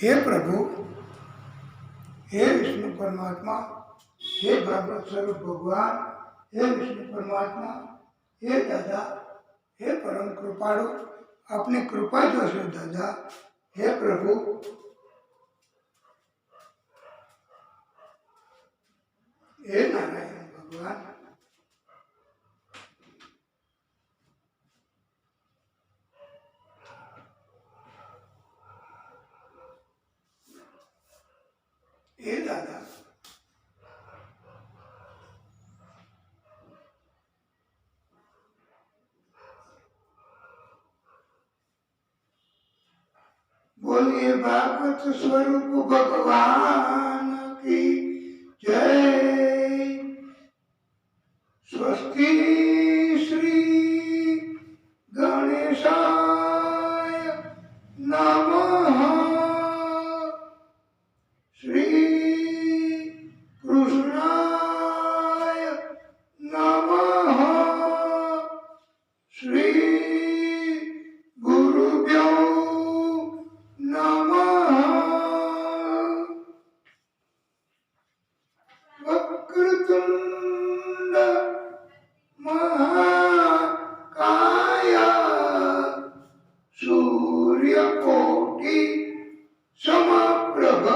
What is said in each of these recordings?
हे प्रभु, हे विष्णु परमात्मा, हे भागवत स्वरूप भगवान, हे विष्णु परमात्मा, हे दादा, हे परम कृपाळु, अपनी कृपा जो है दादा, हे प्रभु, हे नारायण भगवान, हे दादा, बोलिए भागवत स्वरूप भगवान की जय। स्वस्ति श्री गणेशाय नमः। श्री कृष्णाय नमः। श्री गुरुभ्यो नमः। वक्रतुंड महाकाय सूर्यकोटि समप्रभ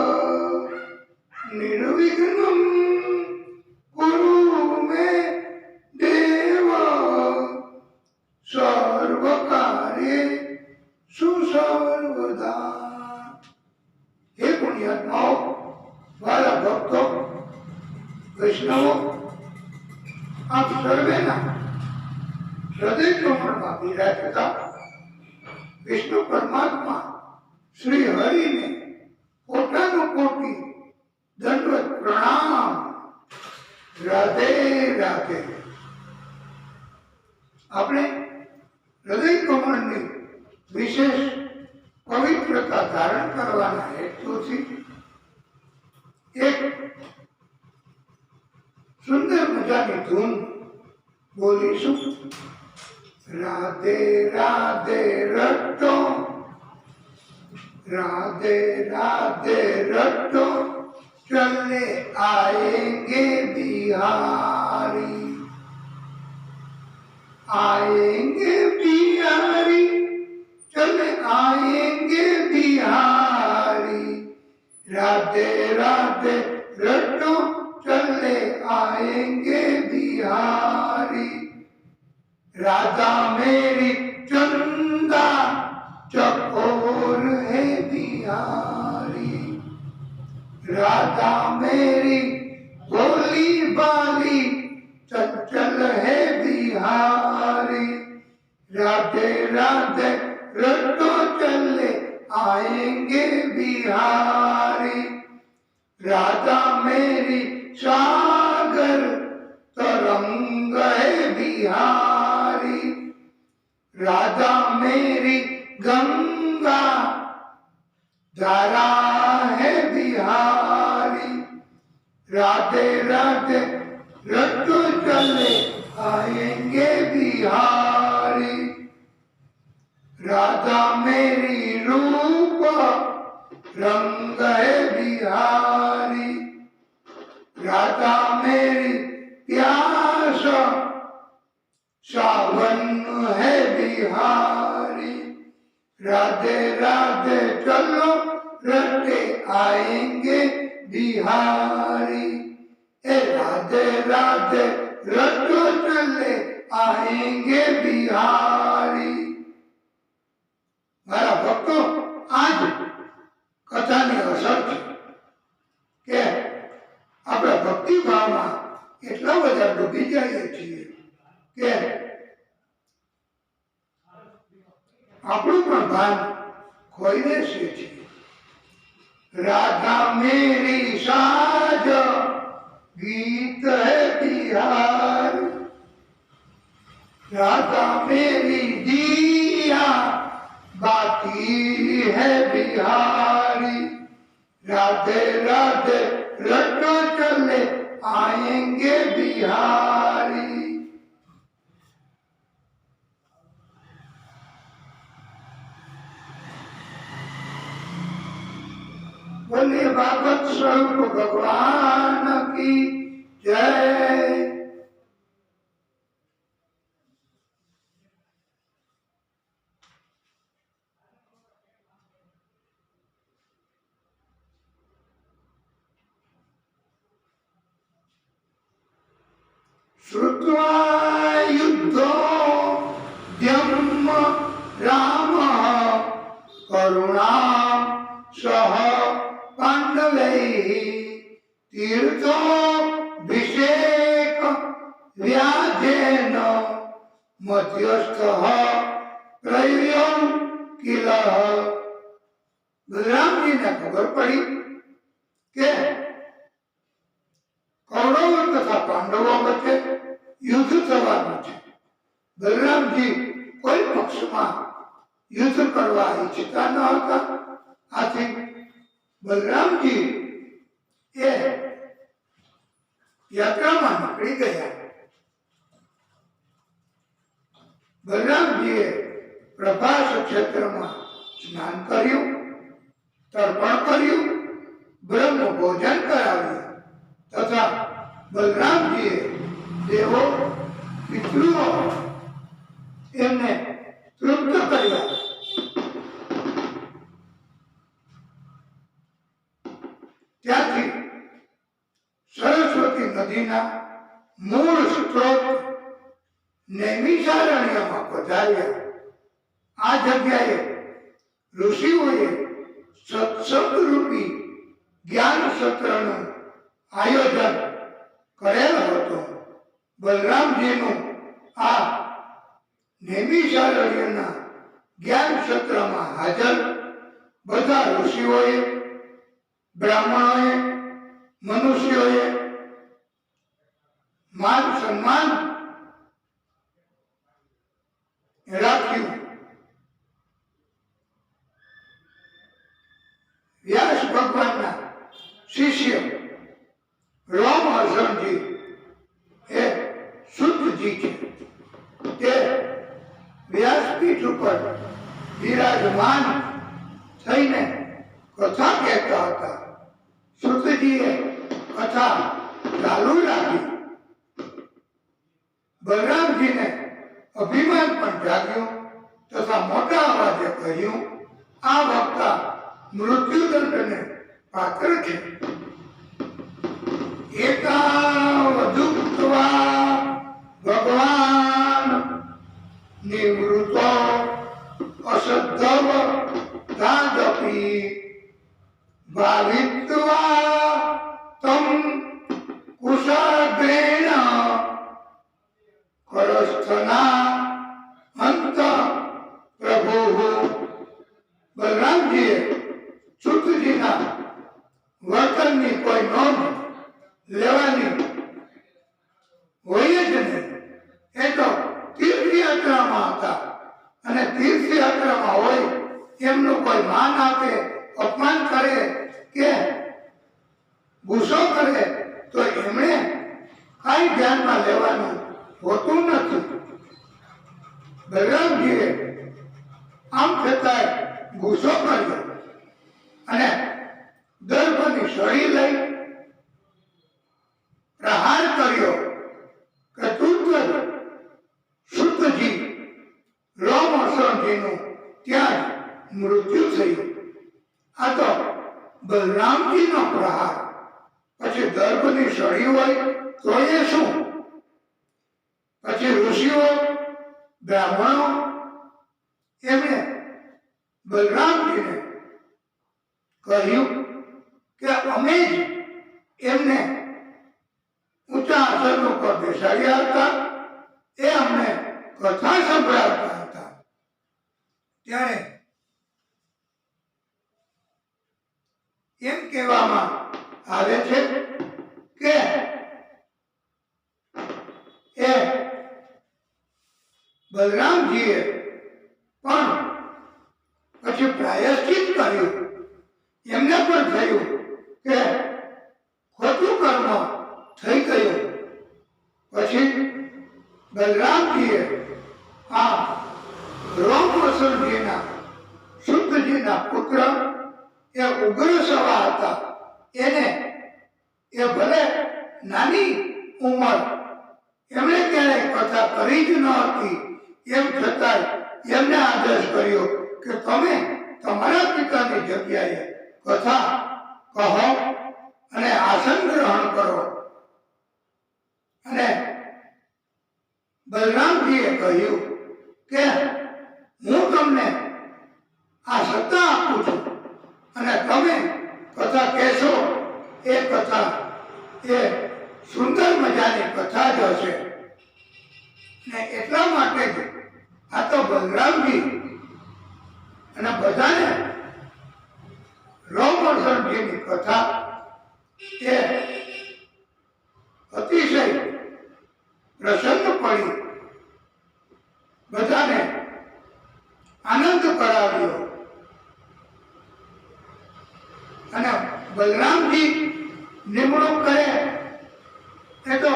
निर्विघ्नं कुरु मे देव सर्वकार्येषु सर्वदा। हे पुण्यात्माओं, वाला भक्तों, वैष्णवों, आप सर्वेना हृदय कमळમાં બિરાજતા વિષ્ણુ પરમાત્મા શ્રી હરિને કોટાનો કોટી દંડવત પ્રણામ। રાધે રાધે। આપણે હૃદય કમળની વિશેષ પવિત્રતા ધારણ કરવાના હેતુથી એક સુંદર મજાની ધૂન બોલીશું। રાધે રાધે રટો, રાધે રાધે રટો, चले आएंगे बिहारी, आएंगे बिहारी, चले आएंगे बिहारी। राधे राधे रटो, चले आएंगे बिहारी। राधा मेरी चंदा चकोर है बिहारी। राधा मेरी भोली बाली चंचल है बिहारी। राधे राधे रटो, चले आएंगे बिहारी। राधा मेरी सागर तरंग है बिहारी। राधा मेरी गंगा धारा है बिहारी। राधे राधे रटो, चले आएंगे बिहारी। राधा मेरी रूप रंग है बिहारी। राधा मेरी प्यास सावन है बिहारी। राधे राधे चलो, रटे आएंगे बिहारी। ए राधे राधे रटो, चले आएंगे बिहारी। मारा भक्तो, आज कथानी असर છે કે આપણે ભક્તિ ભાવમાં એટલા બધા ડૂબી જઈએ છીએ કે આપણું પણ ભાન ખોઈ બેસીએ છીએ। राधा मेरी साज गीत है बिहार। राधा मेरी दिया बाती है बिहारी। राधे राधे रटो, चले आएंगे बिहारी। बोले भागवत स्वरूप भगवान की जय। श्रुत्वा युद्धोद्यम रामः करुणां सह पाण्डवैः तीर्थोऽभिषेक व्याजेन मध्यस्थः प्रयुयं किल। बलराम जी ने खबर पड़ी કે કૌરવો તથા પાંડવો વચ્ચે યુદ્ધ થવાનું છે। બલરામજી કોઈ પક્ષમાં યુદ્ધ કરવા ઈચ્છતા ન હતા। આથી બલરામજી એ યાત્રામાં નીકળી ગયા। બલરામજીએ પ્રભાસ ક્ષેત્રમાં સ્નાન કર્યું, તર્પણ કર્યું, બ્રહ્મ ભોજન કરાવ્યું તથા બલરામજીએ દેવો પિતૃઓ એમને તૃપ્ત કર્યા। ત્યાંથી સરસ્વતી નદીના મૂળ સ્ત્રોત નૈમિષારણ્યમાં પધાર્યા। આ જગ્યાએ ઋષિઓએ સત્સંગ રૂપી જ્ઞાન સત્રનું આયોજન કરેલ હતું। બલરામજીનું આ નૈમિષારણ્યના જ્ઞાન સત્રમાં હાજર બધા ઋષિઓએ, બ્રાહ્મણોએ, મનુષ્યોએ માન સન્માન રાખ્યું। વ્યાસ ભગવાનના શિષ્ય રોમહર્ષણજી એ શુદ્ધજી છે। તે વ્યાસપીઠ ઉપર વિરાજમાન થઈને કથા કહેતા હતા। શુદ્ધજીએ કથા ચાલુ રાખી। બલરામજીને અભિમાન પણ જાગ્યું તથા મોટા અવાજે કહ્યું, આ વક્તા મૃત્યુદંડને પાત્ર છે। એકાવદુક્ત્વા ભગવાન નિવૃતો અસદ્ધવ તાદપી ભાવિત્વા તમ કુશાગ્રેણ કરસ્થના અંત પ્રભુ। બલરામજીએ શુદ્ધજીના વર્તનની કોઈ નોંધ લેવાની હોય જ નહીં। એ તો તીર્થયાત્રામાં હતા અને તીર્થયાત્રામાં હોય એમનું કોઈ માન આપે, અપમાન કરે કે ગુસ્સો કરે તો એમણે કાંઈ ધ્યાનમાં લેવાનું હોતું નથી। બલરામજીએ આમ છતાંય ગુસ્સો કર્યો અને દર્ભની સળી લઈ પ્રહાર કર્યો કે તુરંત શુદ્ધજી રોમહર્ષણજીનું ત્યાં જ મૃત્યુ થયું। આ તો બલરામજીનો પ્રહાર। પછી દર્ભની સળી હોય તો એ શું? પછી ઋષિઓ, બ્રાહ્મણો એમણે બલરામજીને કહ્યું કે અમે જ એમને ઊંચા આસન ઉપર બેસાડ્યા હતા, એ અમને કથા સંભળાવતા હતા। ત્યારે એમ કહેવામાં આવે છે કે એ બલરામજીએ પણ પછી પ્રાયશ્ચિત કર્યું। એમને પણ થયું કે ખોટું કર્મ થઈ ગયું। પછી બલરામજીએ આ રોમહર્ષણજીના શુદ્ધજીના પુત્ર એ ઉગ્ર સવા હતા એને, એ ભલે નાની ઉંમર, એમણે ક્યારેય કથા કરી જ ન હતી, એમ છતાંય એમને આદેશ કર્યો કે તમે તમારા પિતાની જગ્યાએ કથા કહો અને આસન ગ્રહણ કરો. અને બલરામજીએ કહ્યું કે હું તમને આ સત્તા આપું છું અને તમે કથા કહેશો, એ કથા એ સુંદર મજાની કથા જ હશે. ને એટલા માટે જ આ તો બલરામજી અને બધાને રોમહર્ષણજીની કથા એ અતિશય પ્રસન્ન પડી, બધાને આનંદ કરાવ્યો. અને બલરામજી નિમણૂક કરે એ તો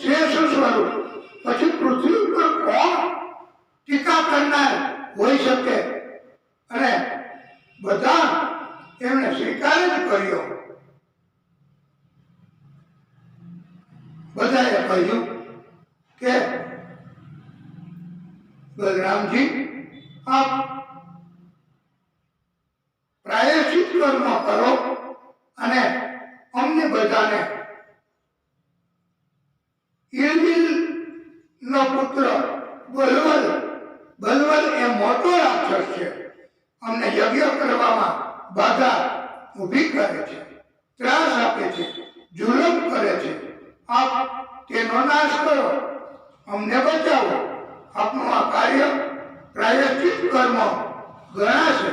શેષ સ્વરૂપ, પછી પૃથ્વી ઉપર કોણ ટીકા કરનાર હોઈ શકે? અને બધા એમણે સ્વીકાર જ કર્યો. બધાએ કહ્યું કે બલરામજી, આપ પ્રાયશ્ચિત કર્મ કરો અને અમને બધાને ઇરબિલ નો પુત્ર બલવલ, બલવલ એ મોટો રાક્ષસ છે, અમને યજ્ઞ કરવામાં બાધા ઊભી કરે છે, ત્રાસ આપે છે, જુલમ કરે છે. આપ તેનો નાશ કરો, અમને બચાવો. આપનું આ કાર્ય પ્રાયશ્ચિત કર્મ ગણાશે.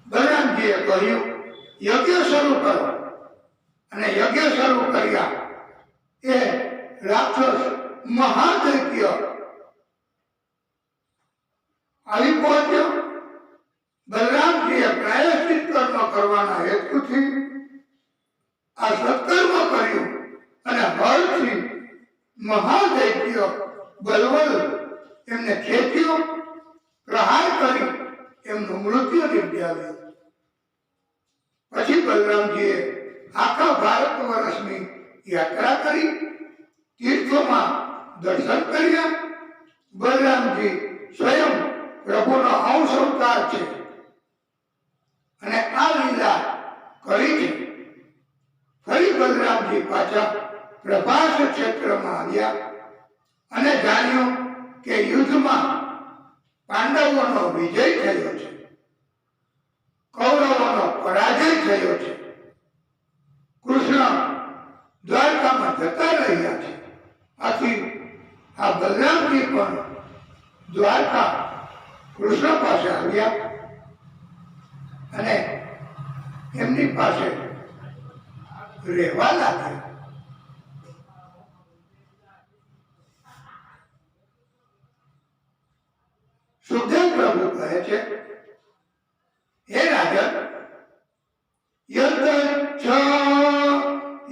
બલરામજીએ કહ્યું યજ્ઞ શરૂ કરો. અને યજ્ઞ શરૂ કર્યા. એ રાક્ષસ મહાદૈત્ય આવી પહોંચ્યો. બલરામજીએ પ્રાયશ્ચિત કર્મ કરવાના હેતુથી આ સત્કર્મ કર્યું અને હળથી મહાદૈત્ય બલવલ એમને ખેંચ્યો, પ્રહાર કરી એમનું મૃત્યુ નિપજાવ્યું. પછી બલરામજીએ આખા ભારત વર્ષની યાત્રા કરી, તીર્થોમાં દર્શન કર્યા. બલરામજી સ્વયં પ્રભુનો અંશ અવતાર છે અને આ લીલા કરી છે. ફરી બલરામજી પાછા પ્રભાસ ક્ષેત્રમાં આવ્યા અને જાણ્યું કે યુદ્ધમાં પાંડવોનો વિજય થયો છે, કૌરવોનો પરાજય થયો છે. કૃષ્ણ દ્વારકામાં જતા રહ્યા છે. આથી આ બલરામજી પણ દ્વારકા કૃષ્ણ પાસે આવ્યા અને એમની પાસે રહેવા લાગ્યા. સુખદેવ પ્રભુ કહે છે, હે રાજન, યદ્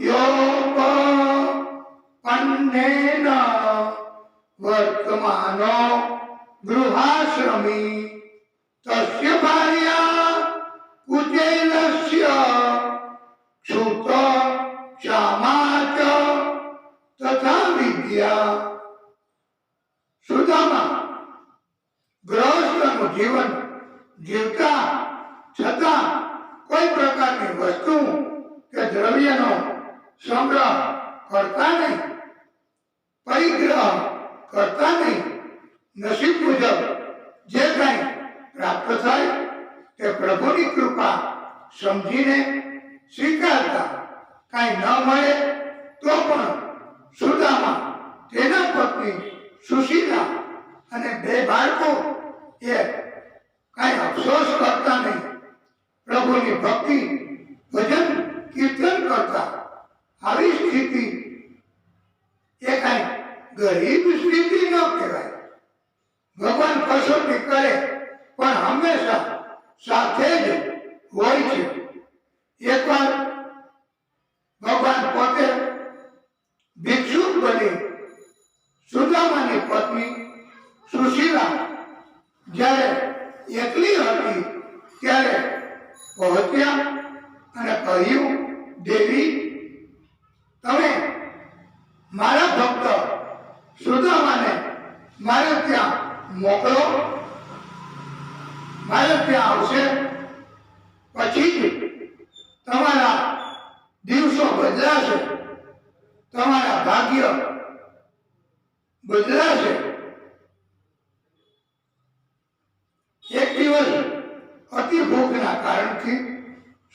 યોગ પન્નેન વર્તમાનો ગૃહાશ્રમી તસ્ય ભાર્યા કુચેલસ્ય ક્ષુત ક્ષામા ચ તથા વિદ્યા. સુદામા ગૃહસ્થનું જીવન જીવતા છતાં કોઈ પ્રકારની વસ્તુ કે દ્રવ્યનો સંગ્રહ કરતા નહીં, પરિગ્રહ કરતા નહીં. નસીબ મુજબ જે કંઈ પ્રાપ્ત થાય તે પ્રભુની કૃપા સમજીને સ્વીકારતા. કાંઈ ન મળે તો પણ સુદામા, તેના પત્ની સુશીલા અને 2 બાળકો એ કાંઈ અફસોસ કરતા નહીં. પ્રભુની ભક્તિ, ભજન, કીર્તન કરતા. આવી સ્થિતિ એ કાંઈ ગરીબ સ્થિતિ ન કહેવાય. ભગવાન કસોટી કરે પણ હંમેશા સાથે જ હોય છે. એકવાર ભગવાન પોતે ભિક્ષુક બની સુદામાની પત્ની સુશીલા જ્યારે એકલી હતી ત્યારે પહોંચ્યા અને કહ્યું, દેવી, તમે મારા ભક્ત સુદામાને મારે ત્યાં મોકલો, મારે ત્યાં આવશે, પછી જ તમારા દિવસો બદલાશે, તમારા ભાગ્ય બદલાશે. એક દિવસ અતિ ભૂખના કારણથી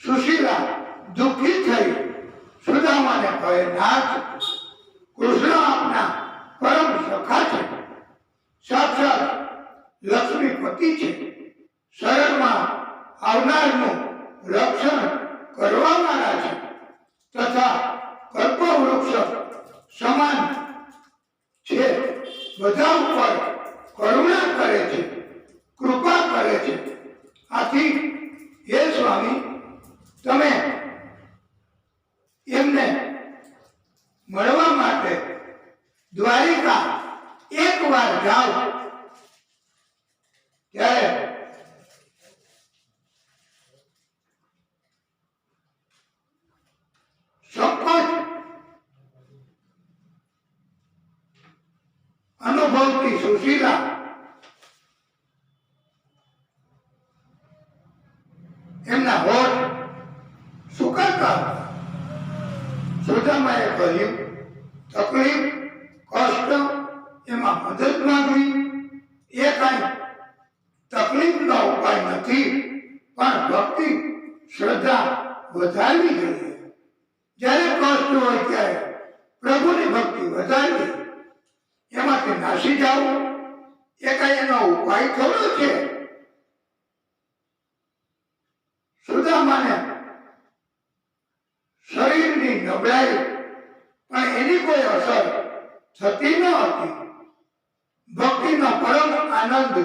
સુશીલા દુઃખી થઈ સુદામાને કહે, નાથ, કૃષ્ણ આપના પરમ સખા છે, સાક્ષાત લક્ષ્મીપતિ છે, શરણમાં આવનારનું રક્ષણ કરવાવાળા છે, તથા કલ્પવૃક્ષ સમાન છે, બધા ઉપર કરુણા કરે છે, કૃપા કરે છે. આથી હે સ્વામી, તમે એમને મળવા માટે દ્વારિકા એકવાર જાઓ. ત્યારે સંકોચ અનુભવતી સુશીલા એમના હોઠ સુકાતા. સુદામાએ કહ્યું, તકલીફ, કષ્ટ, એમાં મદદ માંગવી એ કાંઈ તકલીફનો ઉપાય નથી, પણ ભક્તિ શ્રદ્ધા વધારવી જોઈએ. જ્યારે કષ્ટ હોય ત્યારે પ્રભુની ભક્તિ વધારવી, એમાંથી નાસી જવું એ કાંઈ એનો ઉપાય થોડો છે. સુદામાને શરીરની નબળાઈ પણ એની કોઈ અસર થતી ન હતી. ભક્તિનો પરમ આનંદ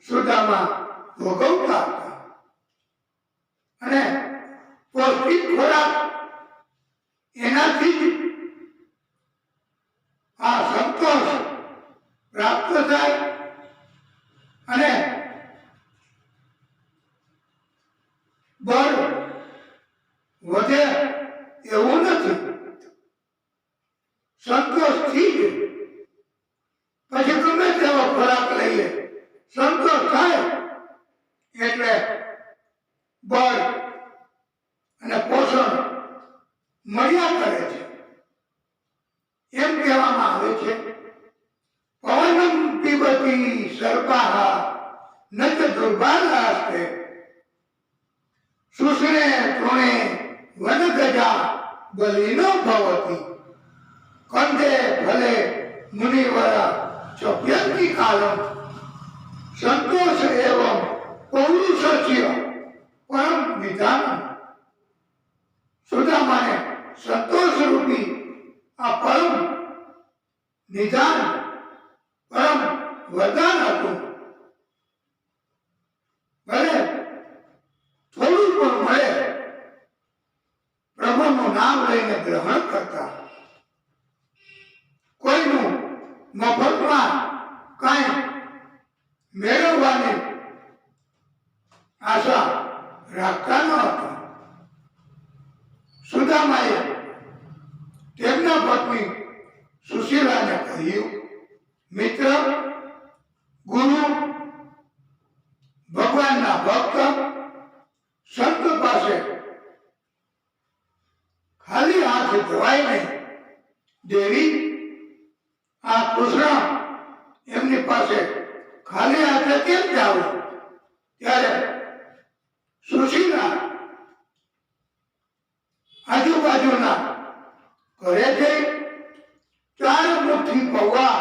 સુદામા ભોગવતા હતા અને પૌષ્ટિક ખોરાક એનાથી જ આ સંતોષ પ્રાપ્ત થાય અને બળ વધે એવું નથી. સંતોષથી જ પછી ગમે તેવો ખોરાક લઈએ, સંતોષ થાય એટલે બળ અને પોષણ મળ્યા કરે છે. એમ કહેવામાં આવે છે, પવનમ પીબતી સર્પાહ ન ચ દુર્બાલાસ્તે શુષ્ણે તૃણે વનગજા બલિનો ભવતી કંદે ફલે મુનિવર ચોપ્યંતિ કાલમ સંતોષ એવં પૌરુષસ્ય પરમ વિધાન. સુદામાને સંતોષ રૂપી આ પરમ નિધાન, પરમ વરદાન હતું. ભલે થોડું પણ મળે, પ્રભુનું નામ લઈને ગ્રહણ કરતા. કોઈનું મફતમાં કાંઈ મેળવવાની આશા રાખતા ન હતા. સુદામાએ તેમના પત્ની સુશીલાને કહ્યું, મિત્ર, ગુરુ, ભગવાનના ભક્ત, સંત પાસે ખાલી હાથ જવાય નહીં. દેવી, આ કૃષ્ણ એમની પાસે ખાલી હાથે કેમ જાવ? ત્યારે સુશીલા આજુબાજુના ઘરે જઈ 4 મુઠ્ઠી પૌવા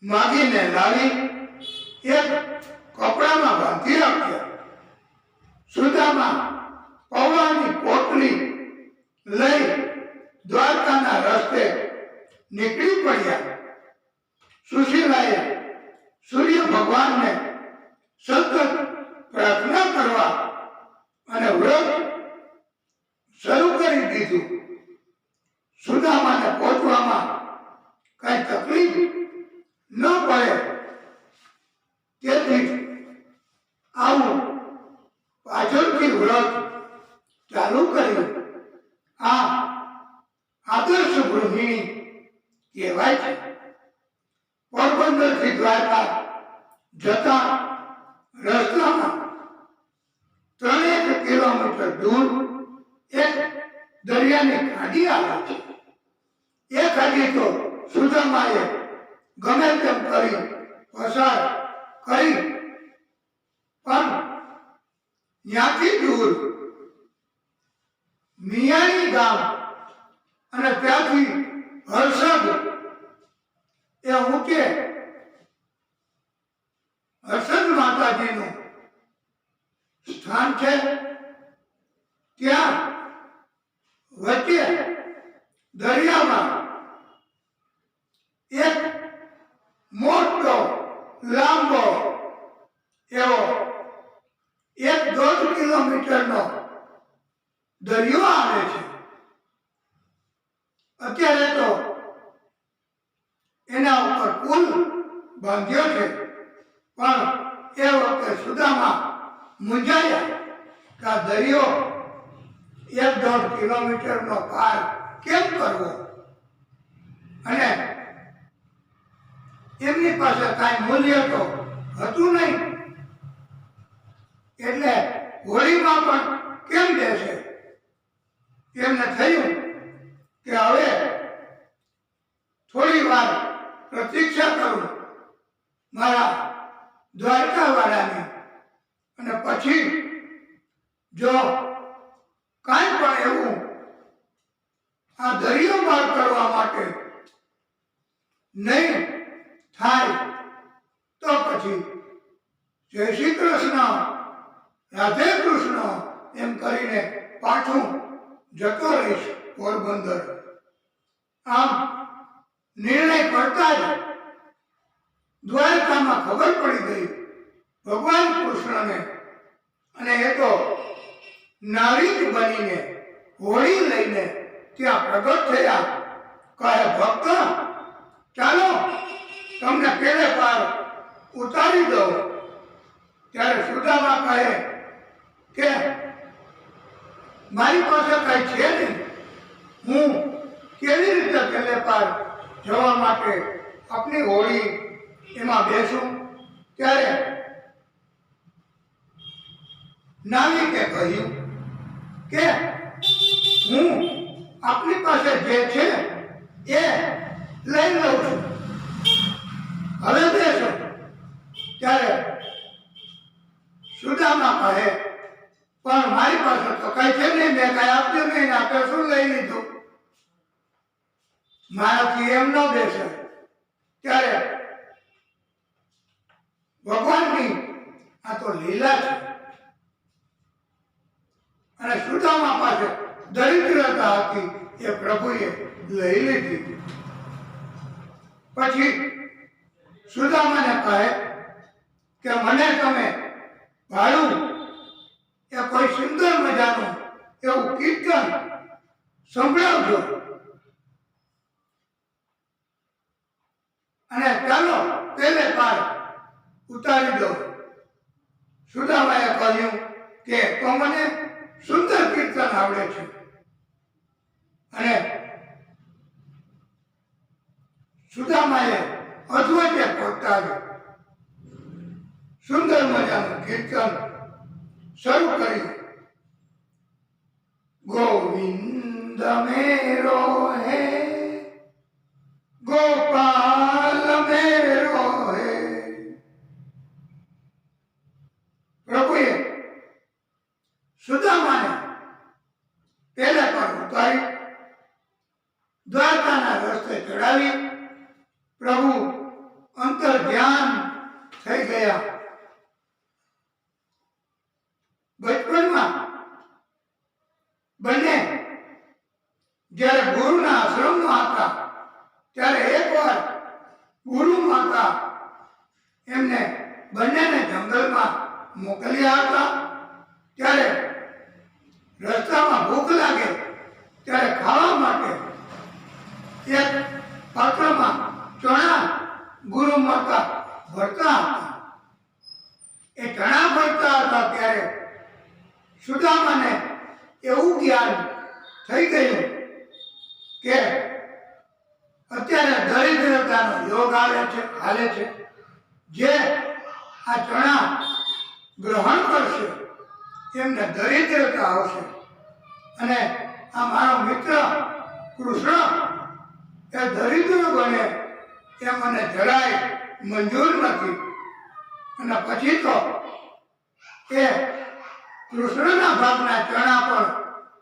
માગીને લાવી એક કપડામાં બાંધી રાખ્યા. સુદામા પૌવાની પોટલી લઈ દ્વારકાના રસ્તે નીકળી પડ્યા. સુશીલાએ સૂર્ય ભગવાનને સતત પ્રાર્થના કરવા અને વ્રત શરૂ કરી દીધું. સુદામાને પહોંચવામાં કઈ તકલીફ ન પડે તેથી આવું પાછળથી વ્રત ચાલુ કર્યું. આ આદર્શ ગૃહિણી કહેવાય છે. પોરબંદરથી દ્વારકા જતા રસ્તામાં 3 કિલોમીટર દૂર એક દરિયાની ખાડી આવે છે. એ ખાડી તો સુદામાએ ગમે તેમ કરી પસાર કરી, પણ ત્યાંથી દૂર મિયાણી ગામ અને ત્યાંથી હર્ષદ એ ઊંચે હર્ષદ માતાજીનું સ્થાન છે. ત્યાં વચ્ચે દરિયામાં એક મોટો લાંબો એવો 1.5 કિલોમીટરનો દરિયો આવે છે. અત્યારે તો એના ઉપર પુલ બાંધ્યો છે, પણ એ વખતે સુદામા મૂંઝાયા કે આ દરિયો 1.5 કિલોમીટરનો પાર કેમ કરવો, અને એમની પાસે કાંઈ મૂલ્ય તો હતું નહીં, એટલે હોળીમાં પણ કેમ દેશે. એમને થયું કે હવે થોડી વાર પ્રતીક્ષા કરું મારા દ્વારકાવાળાની, અને પછી જો કાંઈ પણ એવું આ દરિયો પાર કરવા માટે નહીં થાય તો પછી જય શ્રી કૃષ્ણ, રાધે કૃષ્ણ એમ કરીને પાછું જતો રહીશ પોરબંદર. આમ નિર્ણય કરતા જ દ્વારકામાં ખબર પડી ગઈ ભગવાન કૃષ્ણને, અને એ તો નારી જ બનીને હોળી લઈને ત્યાં પ્રગટ થયા. કહે, ભક્ત ચાલો તમને પેલે પાર ઉતારી દઉં. ત્યારે સુદામા કહે કે મારી પાસે કઈ છે નહીં, હું કેવી રીતે પેલે પાર જવા માટે આપની હોળી એમાં બેસું. ત્યારે નાવિકે કહ્યું કે હું આપની પાસે જે છે એ લઈ લઉં છું, હવે બેસો. ત્યારે સુદામા કહે, પણ મારી પાસે તો કઈ છે નહીં, મેં કઈ આપ્યું નહીં, આપે શું લઈ લીધું, મારાથી એમ ન બેસે. ત્યારે ભગવાનની આ તો લીલા છે, અને સુદામા પાસે દરિદ્રતા હતી એ પ્રભુએ લઈ લીધી. પછી સુદામાને કહે કે મને તમે ભાડું એ કોઈ સુંદર મજાનું એવું કીર્તન સંભળાવજો, અને ચાલો પેલે પાર ઉતારી દો. સુદામાએ કહ્યું કે તો મને સુંદર કીર્તન આવડે છે, અને સુદામાએ અદ્વૈત પોતાનું સુંદર મજાનું કીર્તન શરૂ કર્યું. ગોવિંદ મેરો હે ગોપાલ મેરો હે. પ્રભુએ સુદામાને પેલા પર ઉતારી દ્વારકાના રસ્તે ચડાવી પ્રભુ અંતર ધ્યાન થઈ ગયા. બચપનમાં બંને જ્યારે ગુરુના આશ્રમમાં હતા ત્યારે એકવાર ગુરુ માતા એમને બંનેને જંગલમાં મોકલ્યા હતા. ત્યારે રસ્તામાં ભૂખ લાગે ત્યારે ખાવા માટે એક પાત્રમાં ચણા ગુરુ માતા ભરતા હતા. એ ચણા ભરતા હતા ત્યારે સુદામાને એવું જ્ઞાન થઈ ગયું કે અત્યારે દરિદ્રતાનો યોગ હાલે છે. જે આ ચણા ગ્રહણ કરશે એમને દરિદ્રતા આવશે, અને આ મારો મિત્ર કૃષ્ણ એ દરિદ્ર બને એ મને જરાય મંજૂર નથી. અને પછી તો એ કૃષ્ણના ભાગના ચણા પણ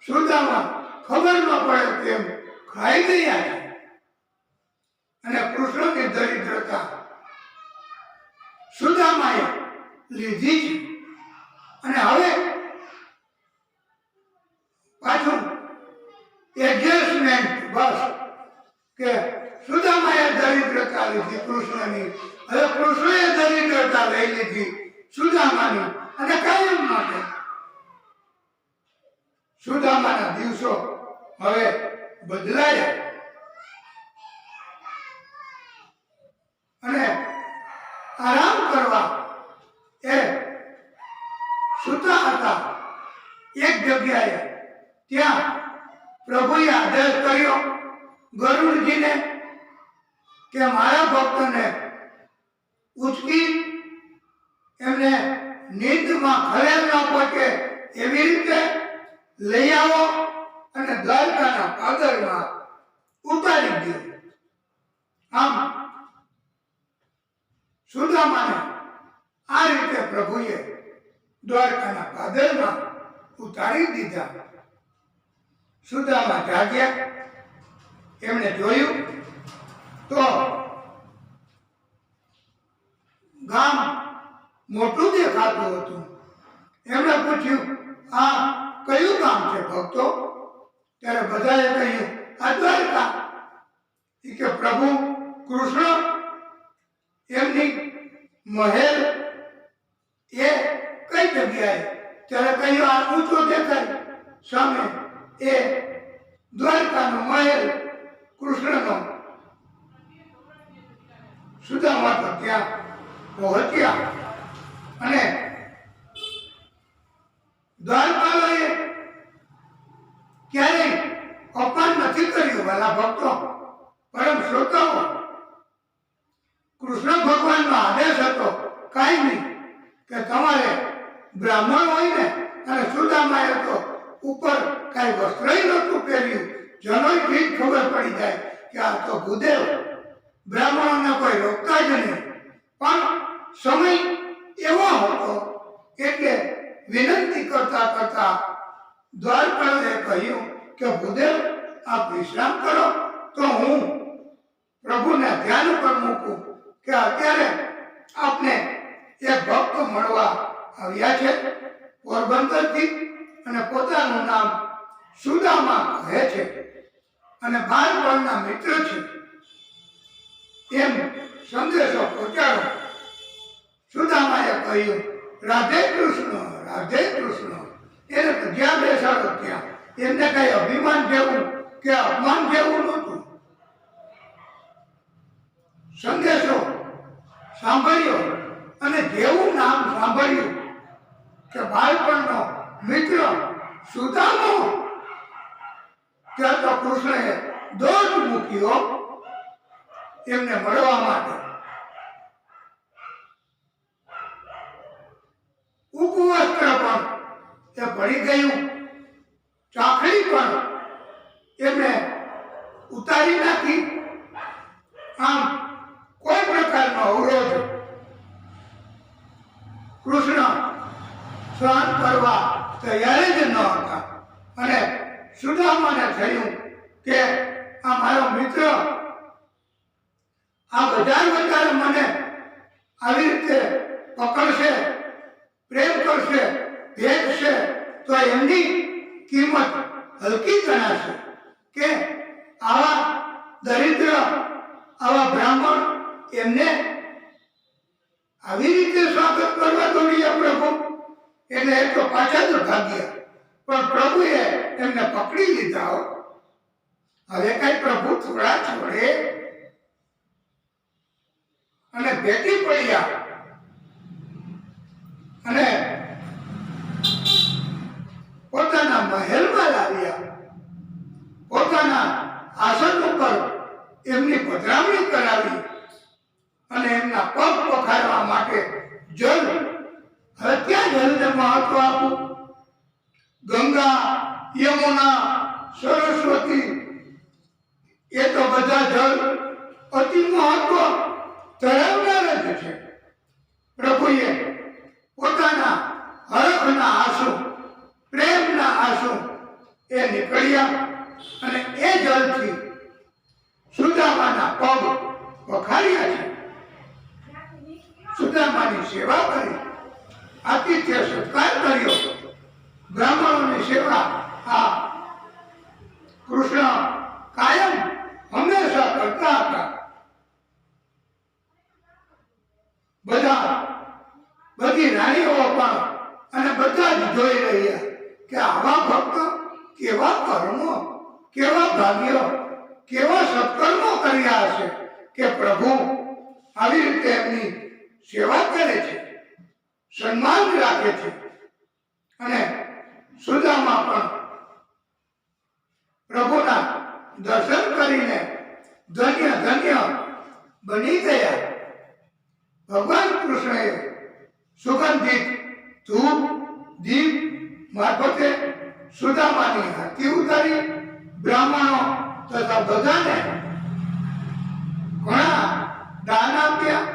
સુદામા ખબર ન પડે તેમ ખાઈ ગયા છે. અને કૃષ્ણની દરિદ્રતા સુદામાએ લીધી છે. અને હવે પાછું એડજસ્ટમેન્ટ, બસ કે સુદામાએ દરિદ્રતા લીધી કૃષ્ણની, હવે કૃષ્ણએ દરિદ્રતા લઈ લીધી સુદામાની, અને કાયમ માટે સુદામાના દિવસો હવે બદલાયા. અને આરામ કરવા એ સૂતા હતા એક જગ્યાએ. ત્યાં પ્રભુએ આદેશ કર્યો ગરુડજીને કે મારા ભક્તોને ઉચકી એમને નીંદમાં ખલેલ ન પહોંચે એવી રીતે લઈ આવો અને દ્વારકાના પાદરમાં ઉતારી દો. આમ સુદામાને આ રીતે પ્રભુએ દ્વારકાના પાદરમાં ઉતારી દીધા. સુદામા જાગ્યા, એમણે જોયું તો ગામ મોટું દેખાતું હતું. એમણે પૂછ્યું, આ કયું ગામ છે ભક્તો? ત્યારે બધાએ કહ્યું, આ દ્વારકા. કે પ્રભુ કૃષ્ણ એમની મહેલ એ કઈ જગ્યાએ? ત્યારે કહ્યું, આ ઊંચો દેખાય સામે એ દ્વારકાનો મહેલ કૃષ્ણનો. સુદામા તો ત્યાં પહોંચ્યા અને દ્વારપાલોએ ક્યારેય અપમાન નથી કર્યું વાલા ભક્તો, પરમ શ્રોતાઓ. કૃષ્ણ ભગવાનનો આદેશ હતો કાયમી કે તમારે બ્રાહ્મણ હોય ને, અને સુદામાએ તો ઉપર કાંઈ વસ્ત્ર નહોતું પહેર્યું, જનોયથી જ ખબર પડી જાય કે આ તો ભૂદેવ. બ્રાહ્મણોને કોઈ રોકતા જ નહીં, પણ સમય એવો હતો એટલે વિનંતી કરતા કરતા દ્વારપાળે કહ્યું કે ભૂદેવ આપ વિશ્રામ કરો, તો હું પ્રભુને ધ્યાન ઉપર મૂકું કે અત્યારે આપને એક ભક્ત મળવા આવ્યા છે પોરબંદરથી, અને પોતાનું નામ સુદામા કહે છે અને બાળપણના મિત્ર છે, એમ સંદેશો પહોંચાડો. સુદામાએ કહ્યું, રાધે કૃષ્ણ, રાધે કૃષ્ણ. એને તો જ્યાં બેસાડો ત્યાં એમને કઈ અભિમાન જેવું કે અપમાન જેવું નહોતું. સંદેશો સાંભળ્યો અને જેવું નામ સાંભળ્યું કે બાળપણનો મિત્ર સુદામો, ત્યાં તો કૃષ્ણએ દોટ મૂક્યો એમને મળવા માટે. ઉપવસ્ત્ર પણ એ ભળી ગયું, ચાકડી પણ એમને ઉતારી નાખી. આમ કોઈ પ્રકારનો અવરોધ કૃષ્ણ સહન કરવા તૈયાર જ ન હતા. અને સુદામાને થયું કે આ મારો મિત્ર આ વધારે મને આવી રીતે પકડશે, પ્રેમ કરશે, ભેટશે તો એમની કિંમત હલકી ગણાશે. કે આવા દરિદ્ર, આવા બ્રાહ્મણ એમને આવી રીતે સ્વાગત કરવા દોડ્યા પ્રભુ. એટલે એ તો પાછા જ ભાગ્યા, પણ પ્રભુએ એમને પકડી લીધા. હવે કઈ પ્રભુ થોડા છોડે? અને ભેટી પડ્યા અને ગંગા, યમુના, સરસ્વતી એ તો બધા જળ અતિ મહત્વ ધરાવનાર જ છે. પ્રભુએ પોતાના હરખના આંસુ, પ્રેમના આંસુ એ નીકળ્યા અને એ જળથી સુદામાના પગ વખાર્યા છે. સુદામાની સેવા કરી, આતિથ્ય સત્કાર કર્યો, બ્રાહ્મણોની સેવા આ કૃષ્ણ કાયમ હંમેશા કરતા હતા. બધી રાણીઓ પણ અને બધા જ જોઈ રહ્યા કે આવા ભક્ત કેવા કર્મો, કેવા ભાગ્યો, કેવા સત્કર્મો કર્યા હશે કે પ્રભુ આવી રીતે એમની સેવા કરે છે, સન્માન રાખે છે. અને સુદામા પણ પ્રભુના દર્શન કરીને ધન્ય ધન્ય બની ગયા. ભગવાન કૃષ્ણએ સુગંધિત ધૂપ દીપ મારફતે સુદામાની આરતી ઉતારી, બ્રાહ્મણો તથા બધાને ઘણા દાન આપ્યા,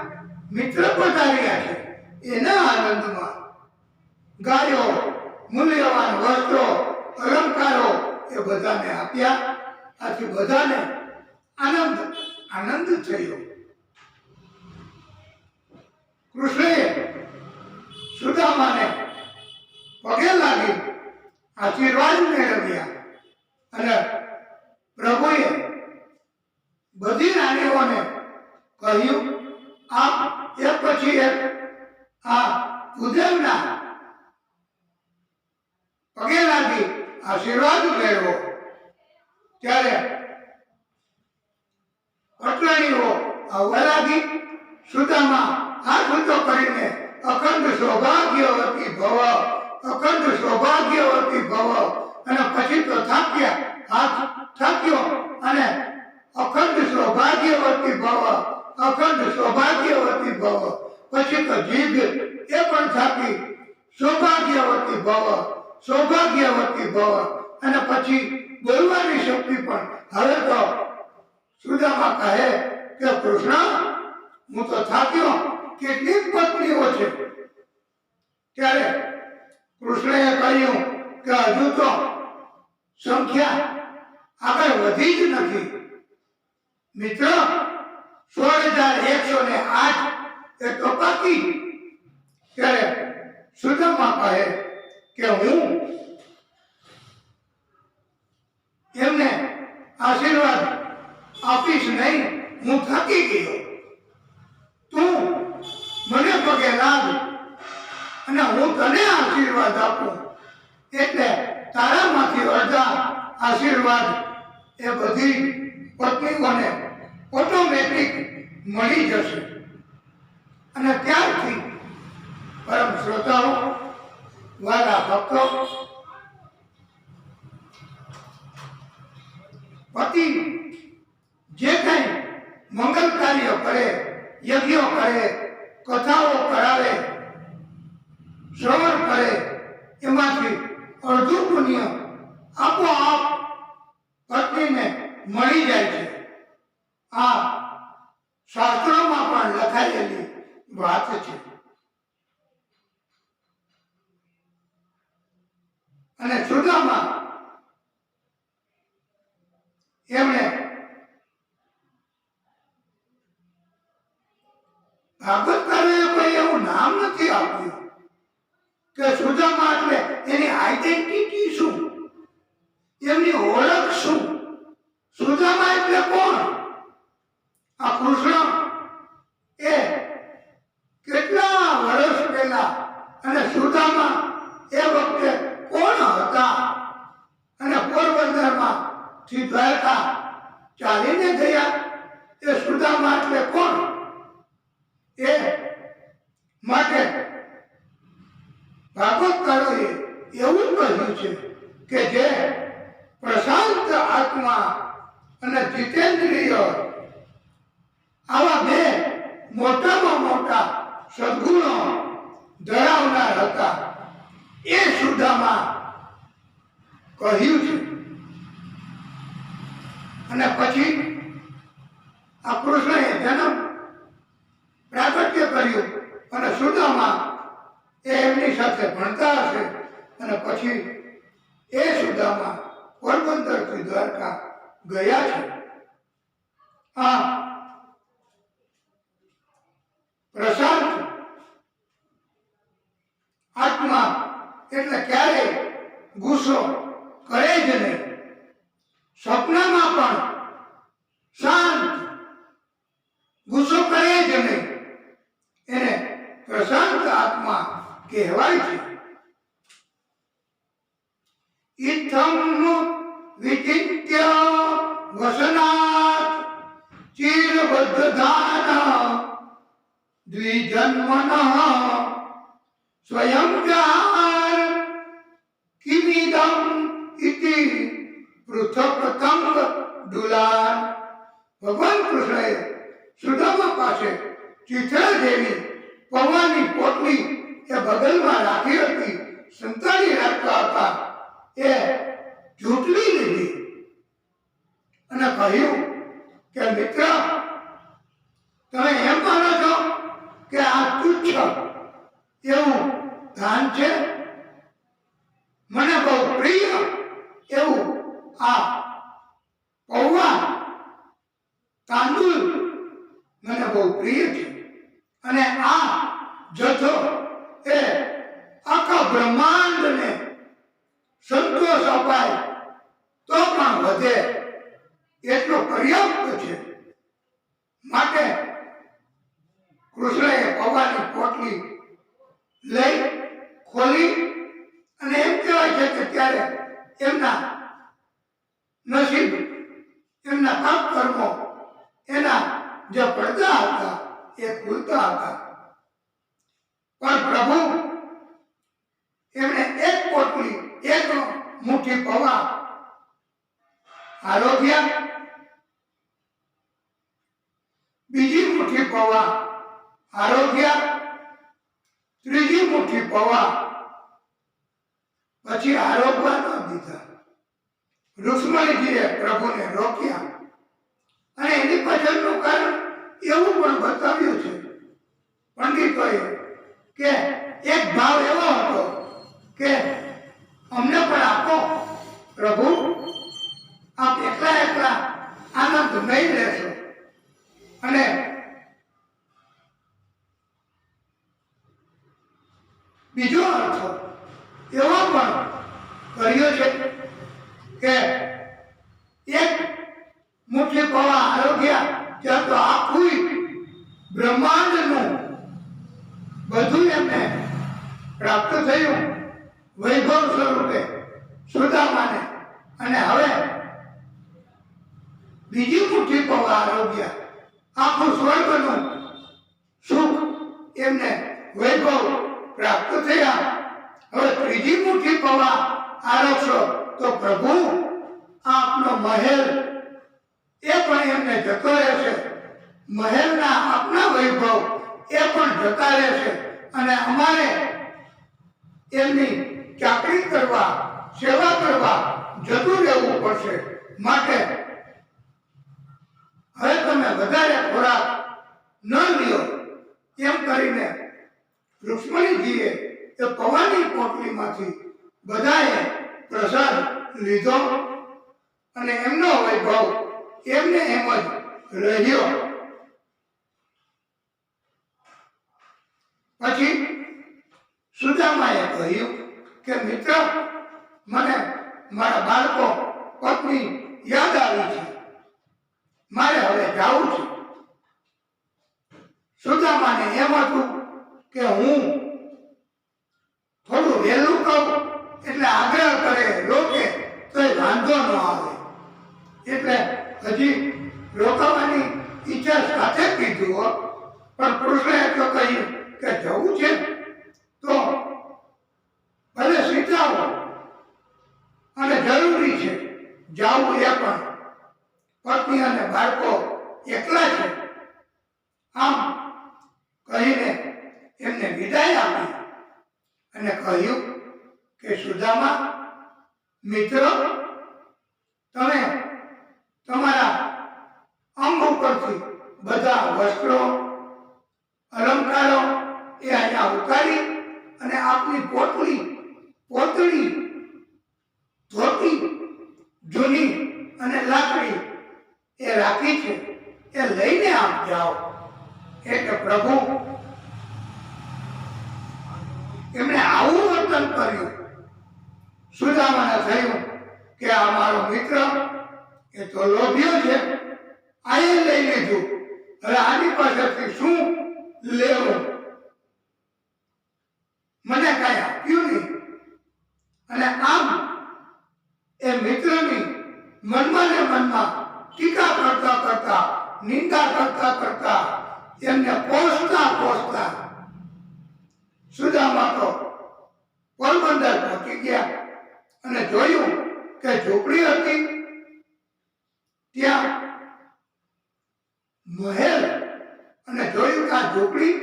મિત્ર પધાર્યા છે. એના આનંદમાં ગાયો, મૂલ્યવાન વસ્ત્રો, અલંકારો એ બધાને આપ્યા. આથી બધાને આનંદ થયો. કૃષ્ણએ સુદામાને પગે લાગી આશીર્વાદ મેળવ્યા અને પ્રભુએ બધી રાણીઓને કહ્યું, આપ એક પછી એક આ ભૂદેવના પગે લાગી આશીર્વાદ મેળવો. ત્યારે પટરાણીઓ આવવા લાગી. સુદામા હાથ ઊંચો કરીને અખંડ સૌભાગ્યવતી ભવ, અખંડ સૌભાગ્યવતી ભવ. અને પછી તો થાક્યા, હાથ થાક્યો અને અખંડ સૌભાગ્યવતી ભવ, અખંડ સૌભાગ્યવતી ભવ. પછી તો જીભ એ પણ થાકી, સૌભાગ્યવતી ભવ, સૌભાગ્યવતી ભવ. અને પછી બોલવાની શક્તિ પણ. હવે તો સુદામા કહે કે કૃષ્ણ, હું તો થાક્યો, કેટલી પત્નીઓ છે. ત્યારે કૃષ્ણએ કહ્યું કે હજુ તો સંખ્યા આગળ વધી જ નથી. મિત્ર, 16,108 એ તો બાકી. ત્યારે સુદામા કહે કે હું એમને આશીર્વાદ આપીશ નહીં, હું થાકી ગયો. તું મને પગે લાગ અને હું તને આશીર્વાદ આપું, એટલે તારામાંથી અડધા આશીર્વાદ એ બધી પત્નીઓને ઓટોમેટિક મળી જશે. અને ત્યારથી પરમ શ્રોતાઓ, વાલા ભક્તો, પતિ જે કંઈ મંગલ કાર્ય કરે, યજ્ઞો કરે, કથાઓ કરાવે, શ્રવણ કરે, એમાંથી અડધું પુણ્ય આપોઆપ પત્નીને મળી જાય છે. આ શાસ્ત્રોમાં પણ લખાયેલી વાત છે. અને સુદામા એમણે ભાગવતકારોએ કોઈ એવું નામ નથી આપ્યું કે સુદામા એટલે એની આઈડેન્ટિટી શું, એમની ઓળખ શું, સુદામા એટલે કોણ. આ કૃષ્ણ એ કેટલા વર્ષ પહેલા અને સુદામા એ વખતે કોણ હતા, અને પોરબંદરમાં થી દ્વારકા ચાલીને ગયા. એ સુદામા એટલે કોણ, એ માટે ભાગવતકારોએ એવું કહ્યું છે કે જે પ્રશાંત આત્મા અને જીતેન્દ્રિય આવા બે મોટામાં મોટા સદગુણો ધરાવનાર હતા. એ કહ્યું છે. અને પછી આ કૃષ્ણએ જન્મ પ્રાગટ્ય કર્યું અને સુદામા એ એમની સાથે ભણતા હશે અને પછી એ સુદામા પોરબંદરથી દ્વારકા ગયા છે. આ પ્રશાંત આત્મા એટલે ક્યારેય ગુસ્સો કરે જ નહીં. સપનામાં પણ શાંત, ગુસ્સો કરે જ નહીં. એને પ્રશાંત આત્મા કહેવાય છે. ઇત્થમ વિચિત્ય વસનાત ચિરબદ્ધાન દ્વિજન્મન સ્વયં જાર કિમિદમ ઇતિ પૃથક્તંગ દુલાન. ભગવાન કૃષ્ણએ સુદામા પાસે ચિત્રા જેવી પૌવાની પોટલી એ બગલમાં રાખી હતી, સંતાડી રાખતા હતા. એ ઝૂંટવી લીધી અને કહ્યું કે મિત્ર, તમે એમ માનો છો કે આ તુચ્છ એવું ધાન છે? મને બહુ પ્રિય એવું આ પૌવા તાંદુલ મને બહુ પ્રિય છે. અને આ જથ્થો એ આખા બ્રહ્માંડને સંતોષ અપાય તો પણ વધે એટલો પર્યાપ્ત છે. માટે કૃષ્ણએ પૌવાની પોટલી લઈ ખોલી અને એમ કહેવાય છે કે ત્યારે એમના નસીબ, એમના પાપ કર્મો, એના જે પડદા હતા એ ખુલતા હતા. પણ પ્રભુ એમણે એક પોટલી, એક મુઠ્ઠી પૌવા આરોગ્ય, બીજી મુઠ્ઠી પૌવા આરોગ્ય, ત્રીજી મુઠ્ઠી પૌવા પછી આરોગવા ન દીધા. રુક્ષ્મણીજીએ પ્રભુને રોક્યા અને એની પાછળનું કારણ એવું પણ બતાવ્યું છે પંડિતોએ કે એક ભાવ એવો હતો કે અમને પણ આપો પ્રભુ, આપ એકલા એકલા આનંદ નહીં લેશો. અને બીજો અર્થ એવો પણ કર્યો છે કે એક મુઠ્ઠી પૌવા આરોગ્ય ત્યાં તો આખું બ્રહ્માંડનું બધું એમને પ્રાપ્ત થયું વૈભવ સ્વરૂપે સુદામાને. અને હવે બીજી મુઠ્ઠી પૌવા આરોગ્ય, આખું સ્વર્ગનું સુખ એમને વૈભવ પ્રાપ્ત થયા. હવે ત્રીજી મુઠ્ઠી પૌવા આરોગશો તો પ્રભુ આપનો મહેલ એ પણ એમને જતો રહેશે, મહેલના આપના વૈભવ એ પણ જતા રહેશે અને અમારે એમની ચાકરી કરવા, સેવા કરવા જતું રહેવું પડશે. માટે હવે તમે વધારે ખોરાક ન લ્યો. એમ કરીને રુક્ષ્મણીજીએ એ પૌવાની પોટલીમાંથી બધાએ પ્રસાદ લીધો અને એમનો વૈભવ એમને એમ જ રહ્યો. પછી સુદામાએ કહ્યું કે મિત્ર, મને મારા બાળકો, પત્ની યાદ આવી છે, મારે હવે જાવું છે. સુદામાને એમ હતું કે હું થોડું વહેલું કહું એટલે આગ્રહ કરે, રોકે તો વાંધો ન આવે. એટલે હજી રોકાવાની ઈચ્છા સાથે કીધું. પણ કૃષ્ણએ તો કહ્યું કે જવું છે તો ભલે સીતાઓ અને જરૂરી છે જાવું. એ પણ પત્ની અને બાળકો એકલા છે. આમ કહીને એમને વિદાય આપી અને કહ્યું કે સુદામા, મિત્રો, તમે તમારા અંગ ઉપરથી બધા વસ્ત્રો અલંકારો એ અહીંયા ઉતારી અને આપની પોતળી ધોતી જૂની અને લાકડી એ રાખી છે એ લઈને આપ જાઓ. એટલે પ્રભુ એમણે આવું વર્તન કર્યું. સુદામાને થયું કે આ મારો મિત્ર એ તો લોભ્યો છે, આ એ લઈ લીધું, હવે આની પાસેથી શું લેવું, મને કઈ આપ્યું નહીં. અને આમ એ મિત્રની મનમાં ને મનમાં ટીકા કરતા નિંદા કરતા એમને પોષતા સુદામા તો પોરબંદર પહોંચી ગયા અને જોયું કે ઝૂંપડી હતી, ત્યાં મહેલ, અને જોયું કે આ ઝૂંપડી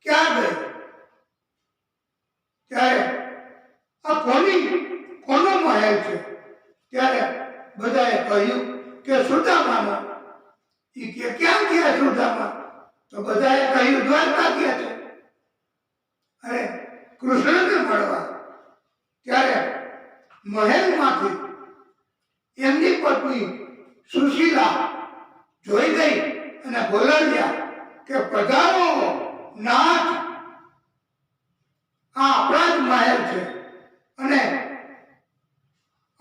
ક્યાં ગઈ. ત્યારે આ કોનો મહેલ છે? ત્યારે બધાએ કહ્યું કે સુદામાનો. એ કે ક્યાં ગયા સુદામા? તો બધાએ કહ્યું દ્વારકા ગયા છે. અરે કૃષ્ણને મળવા. ત્યારે મહેલમાંથી એમની પત્ની સુશીલા જોઈ ગઈ અને બોલાવ્યા કે પધારો નાથ, આ આપણા જ મહેલ છે અને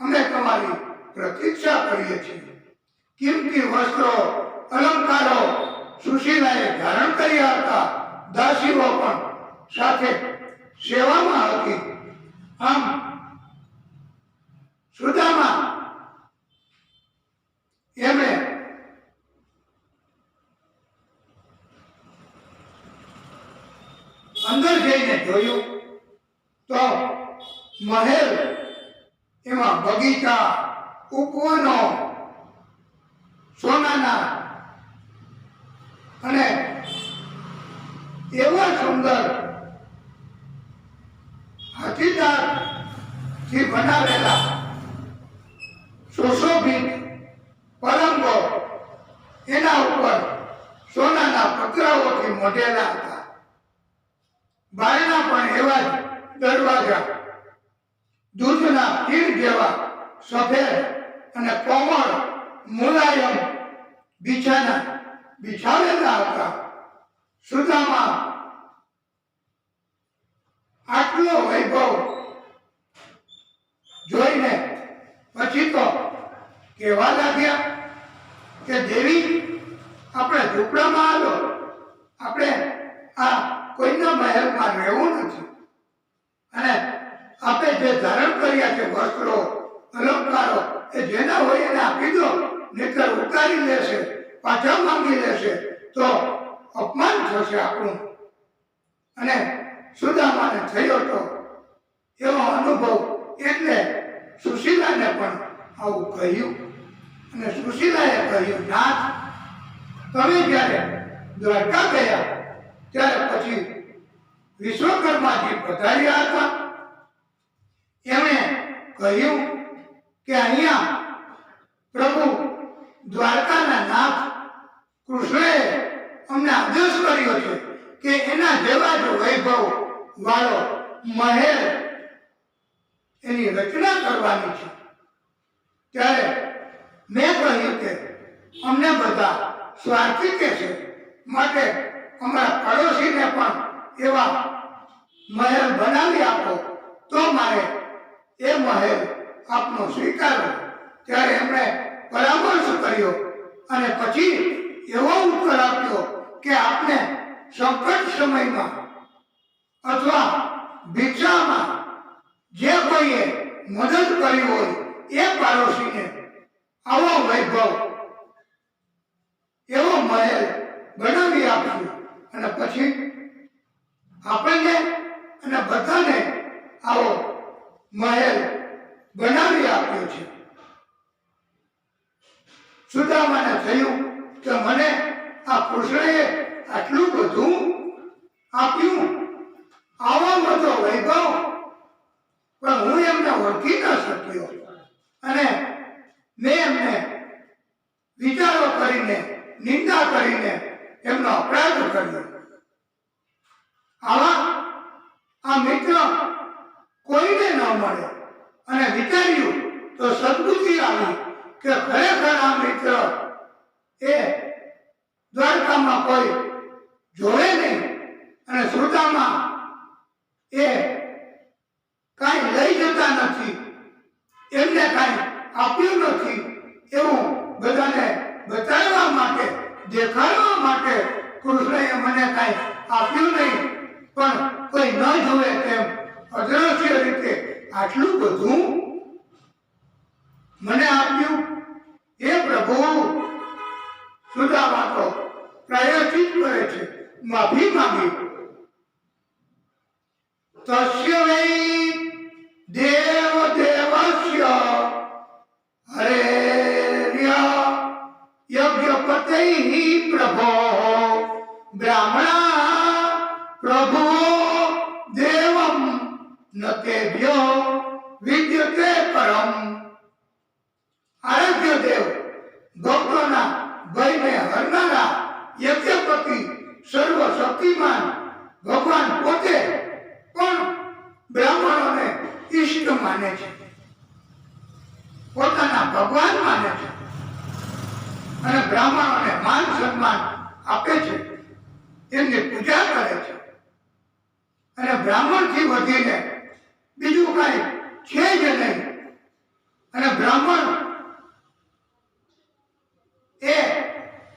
અમે તમારી પ્રતીક્ષા કરીએ છીએ. કિંમતી વસ્ત્રો અલંકારો સુશીલાએ ધારણ કર્યા હતા. દાસીઓ પણ સાથે સેવામાં હતી. આમ સુદામા એમણે અંદર જઈને જોયું તો મહેલ, એમાં બગીચા, ઉપવનો, સોનાના અને એવા સુંદર હાથીદારથી બનાવેલા સુશોભિત પલંગો, એના ઉપર સોનાના પતરાઓથી મઢેલા હતા. બારણા પણ એવા જ દરવાજા, દૂધના ખીર જેવા સફેદ અને કોમળ મુલાયમ બિછાના બિછાવેલા હતા. સુદામા આટલો વૈભવ જોઈને પછી તો કહેવા લાગ્યા કે દેવી, આપણે ઝૂંપડામાં આવો, આપણે આ કોઈના મહેલમાં રહેવું નથી, અને આપણે જે ધારણ કર્યા છે વસ્ત્રો અલંકારો એ જેના હોય એને આપી દો, નહીતર ઉતારી લેશે, પાછા માંગી લેશે તો અપમાન થશે આપણું. અને સુદામાને થયો તો એવો અનુભવ, એટલે સુશીલાને પણ આવું કહ્યું. અને સુશીલાએ કહ્યું, નાથ, તમે જ્યારે દ્વારકા ગયા ત્યારે પછી વિશ્વકર્માજી પધાર્યા હતા. એમણે કહ્યું કે અહીંયા પ્રભુ દ્વારકાના નાથ કૃષ્ણએ અમને આદેશ કર્યો છે કે એના જેવા જ વૈભવ વાળો મહેલ એની રચના કરવાની છે. ત્યારે મેં કહ્યું કે અમને બધા સ્વાર્થી કે છે, માટે અમારા પડોશીને પણ એવા મહેલ બનાવી આપો, તો મારે એ મહેલ આપનો સ્વીકારો. ત્યારે એમણે પરામર્શ કર્યો અને પછી એવો ઉત્તર આપ્યો કે આપને સંકટ સમયમાં અથવા ભિક્ષામાં જે કોઈએ મદદ કરી હોય એ પાડોશીને આવો વૈભવ, એવો મહેલ બનાવી આપશું. અને પછી આપણને અને બધાને આવો મહેલ બનાવી આપ્યો છે. સુદામાને થયું કે મને આ કૃષ્ણએ આટલું બધું આપ્યું, આવો બધો વૈભવ, પણ હું એમને ઓળખી ન શક્યો અને મેં એમને વિચારો કરીને નિંદા કરીને એમનો અપરાધ કર્યો. આ મિત્ર કોઈને ન મળે અને વિચાર્યું તો સદબુદ્ધિ આવી કે ખરેખર આ મિત્ર એ દ્વારકામાં કોઈ જોડે નહીં અને સુદામા એ કાંઈ લઈ જતા નથી, એમને કાંઈ આપ્યું નથી એવું બધાને બતાવવા માટે, દેખાડવા માટે કૃષ્ણએ મને કાંઈ આપ્યું નહીં, પણ કોઈ ન જોવે તેમ અદ્રશ્ય રીતે આટલું બધું મને આપ્યું. એ પ્રભુ સુદામા તો પ્રાયશ્ચિત કરે છે, માફી માંગી. તસ્ય વૈ દેવ દેવસ્ય હરેર્ય યજ્ઞપતૈઃ પ્રભો બ્રાહ્મણા પ્રભુ દેવમ ન તેભ્યો વિદ્યતે પરમ. આરાધ્ય દેવ ભક્તોના ભયને હરનારા યજ્ઞપતિ સર્વશક્તિમાન ભગવાન પોતે પણ બ્રાહ્મણોને ઈષ્ટ માને છે, પોતાના ભગવાન માને છે અને બ્રાહ્મણોને માન સન્માન આપે છે, એમની પૂજા કરે છે. અને બ્રાહ્મણથી વધીને બીજું કાંઈ છે જ નહીં. અને બ્રાહ્મણ એ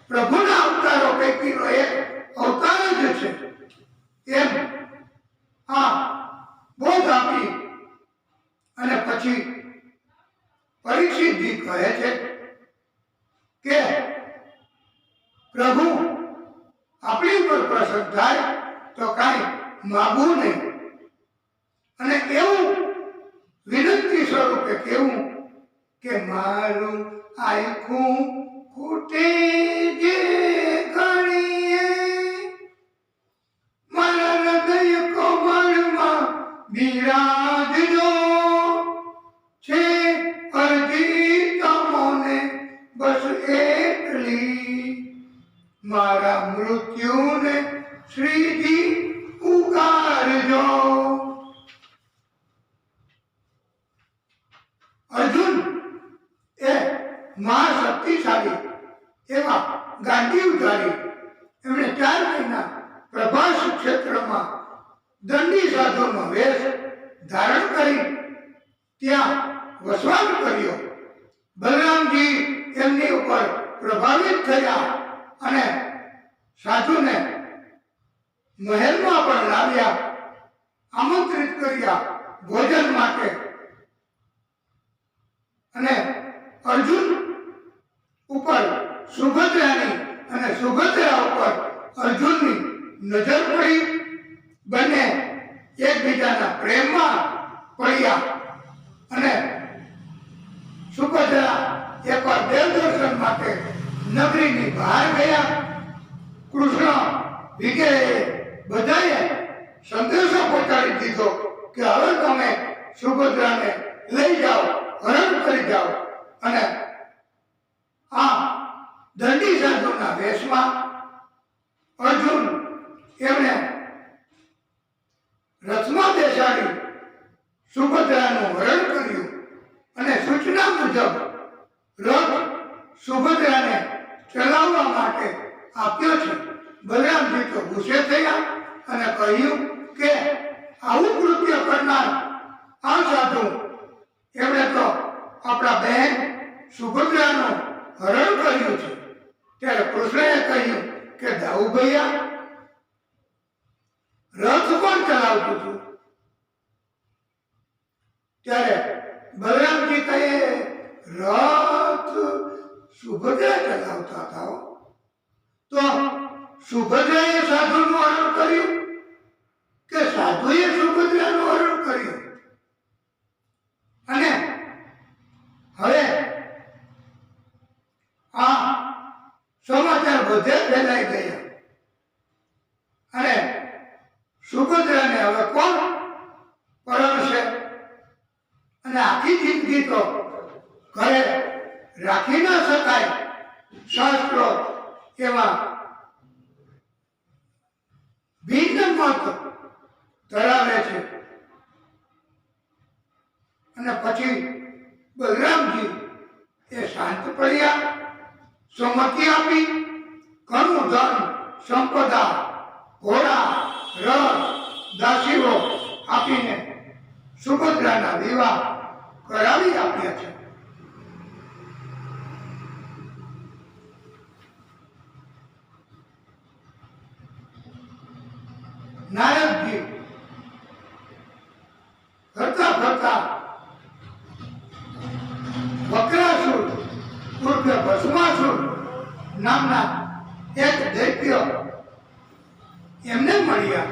પ્રભુના અવતારો પૈકીનો એક અવતાર જ છે એમ આ બોધ આપી અને પછી પરીક્ષિતજી કહે છે કે પ્રભુ આપણી ઉપર પ્રસન્ન થાય તો કાંઈ માગવું નહીં. અને એવું વિનંતી સ્વરૂપે કેવું કે મારું આખું ખૂટે જે ઘણીએ મારા હૃદય કોમળમાં બિરાજજો છે અરજી તમોને બસ એટલી મારા મૃત્યુને શ્રીજી ઉગારજો. અર્જુન એ મહાશક્તિશાળી એવા ગાંડી ઉતારી એમણે 4 મહિના પ્રભાસ ક્ષેત્રમાં દંડી સાધુનો વેશ ધારણ કરી ત્યાં વસવાટ કર્યો. બલરામજી એમની ઉપર પ્રભાવિત થયા અને સાધુને મહેલમાં પણ લાવ્યા, આમંત્રિત કર્યા ભોજન માટે. અને અર્જુન ઉપર સુભદ્રાની અને સુભદ્રા ઉપર અર્જુનની નજર પડી. બંને એકબીજાના પ્રેમમાં પડ્યા અને સુભદ્રા એકવાર દેવ દર્શન માટે નગરીની બહાર ગયા. કૃષ્ણ વિજયે બધાએ સંદેશો પહોંચાડી દીધો કે હવે તમે સુભદ્રાને લઈ જાઓ, હરણ કરી જાઓ. અને આ દંડી સાધુના વેશમાં અર્જુન એમણે રથમાં બેસાડી સુભદ્રાનું હરણ કર્યું અને સૂચના મુજબ રથ સુભદ્રાને ચલાવવા માટે આપ્યો છે. બલરામજી તો ગુસ્સે થયા અને કહ્યું કે આવું કૃત્ય કરનાર આ સાધુ એમણે તો આપણા બહેન સુભદ્રાનું હરણ કર્યું છે. ત્યારે કૃષ્ણએ કહ્યું કે દાઉ ભૈયા રથ કોણ ચલાવતું હતું? ત્યારે બલરામજી કહે રથ સુભદ્રા ચલાવતા હતા. તો સુભદ્રાએ સાધુનું હરણ કર્યું કે સાધુએ સુભદ્રાનું હરણ કર્યું? અને હવે આ સમાચાર બધે ફેલાઈ ગયા અને સુભદ્રાને હવે કોણ પરણશે? અને અને આખી જિંદગી તો ઘરે રાખી ન શકાય શાસ્ત્રો એવા ભિન્ન મત ધરાવે છે. અને પછી બલરામજી એ શાંત પડ્યા, સંમતિ આપી, ઘણું ધન સંપદા, ઘોડા, રથ, દાસીઓ આપીને સુભદ્રાના વિવાહ કરાવી આપ્યા છે. નારદજી ફરતા ફરતા વક્રાસુર ઉર્ફે ભસ્માસુર નામના એક દૈત્ય એમને મળ્યા.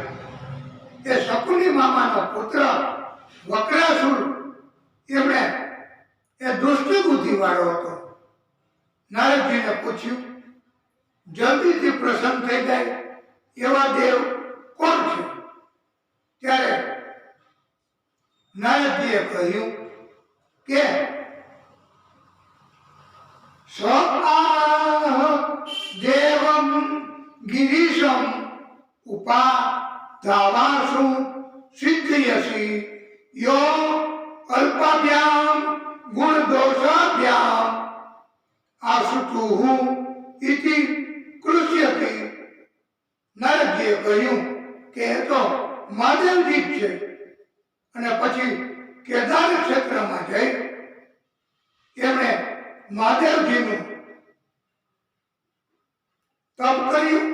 એ શકુની મામાનો પુત્ર વક્રાસુર એમણે એ દુષ્ટ બુદ્ધિ વાળો હતો. નારદજીને પૂછ્યું, જલ્દીથી પ્રસન્ન થઈ જાય એવા દેવ કોણ છે? ત્યારે નારદજીએ કહ્યું કે દેવમ ગિરીશમ ઉપાધાવાસુ સિદ્ધયસી યો અલ્પાભ્યામ ગુણ દોષાભ્યામ આશુતુહુ ઇતિ કૃષ્યતિ. નારદજીએ કહ્યું કે એ તો મહાદેવજી છે. અને પછી કેદાર ક્ષેત્રમાં જઈ એમણે મહાદેવજીનું તપ કર્યું.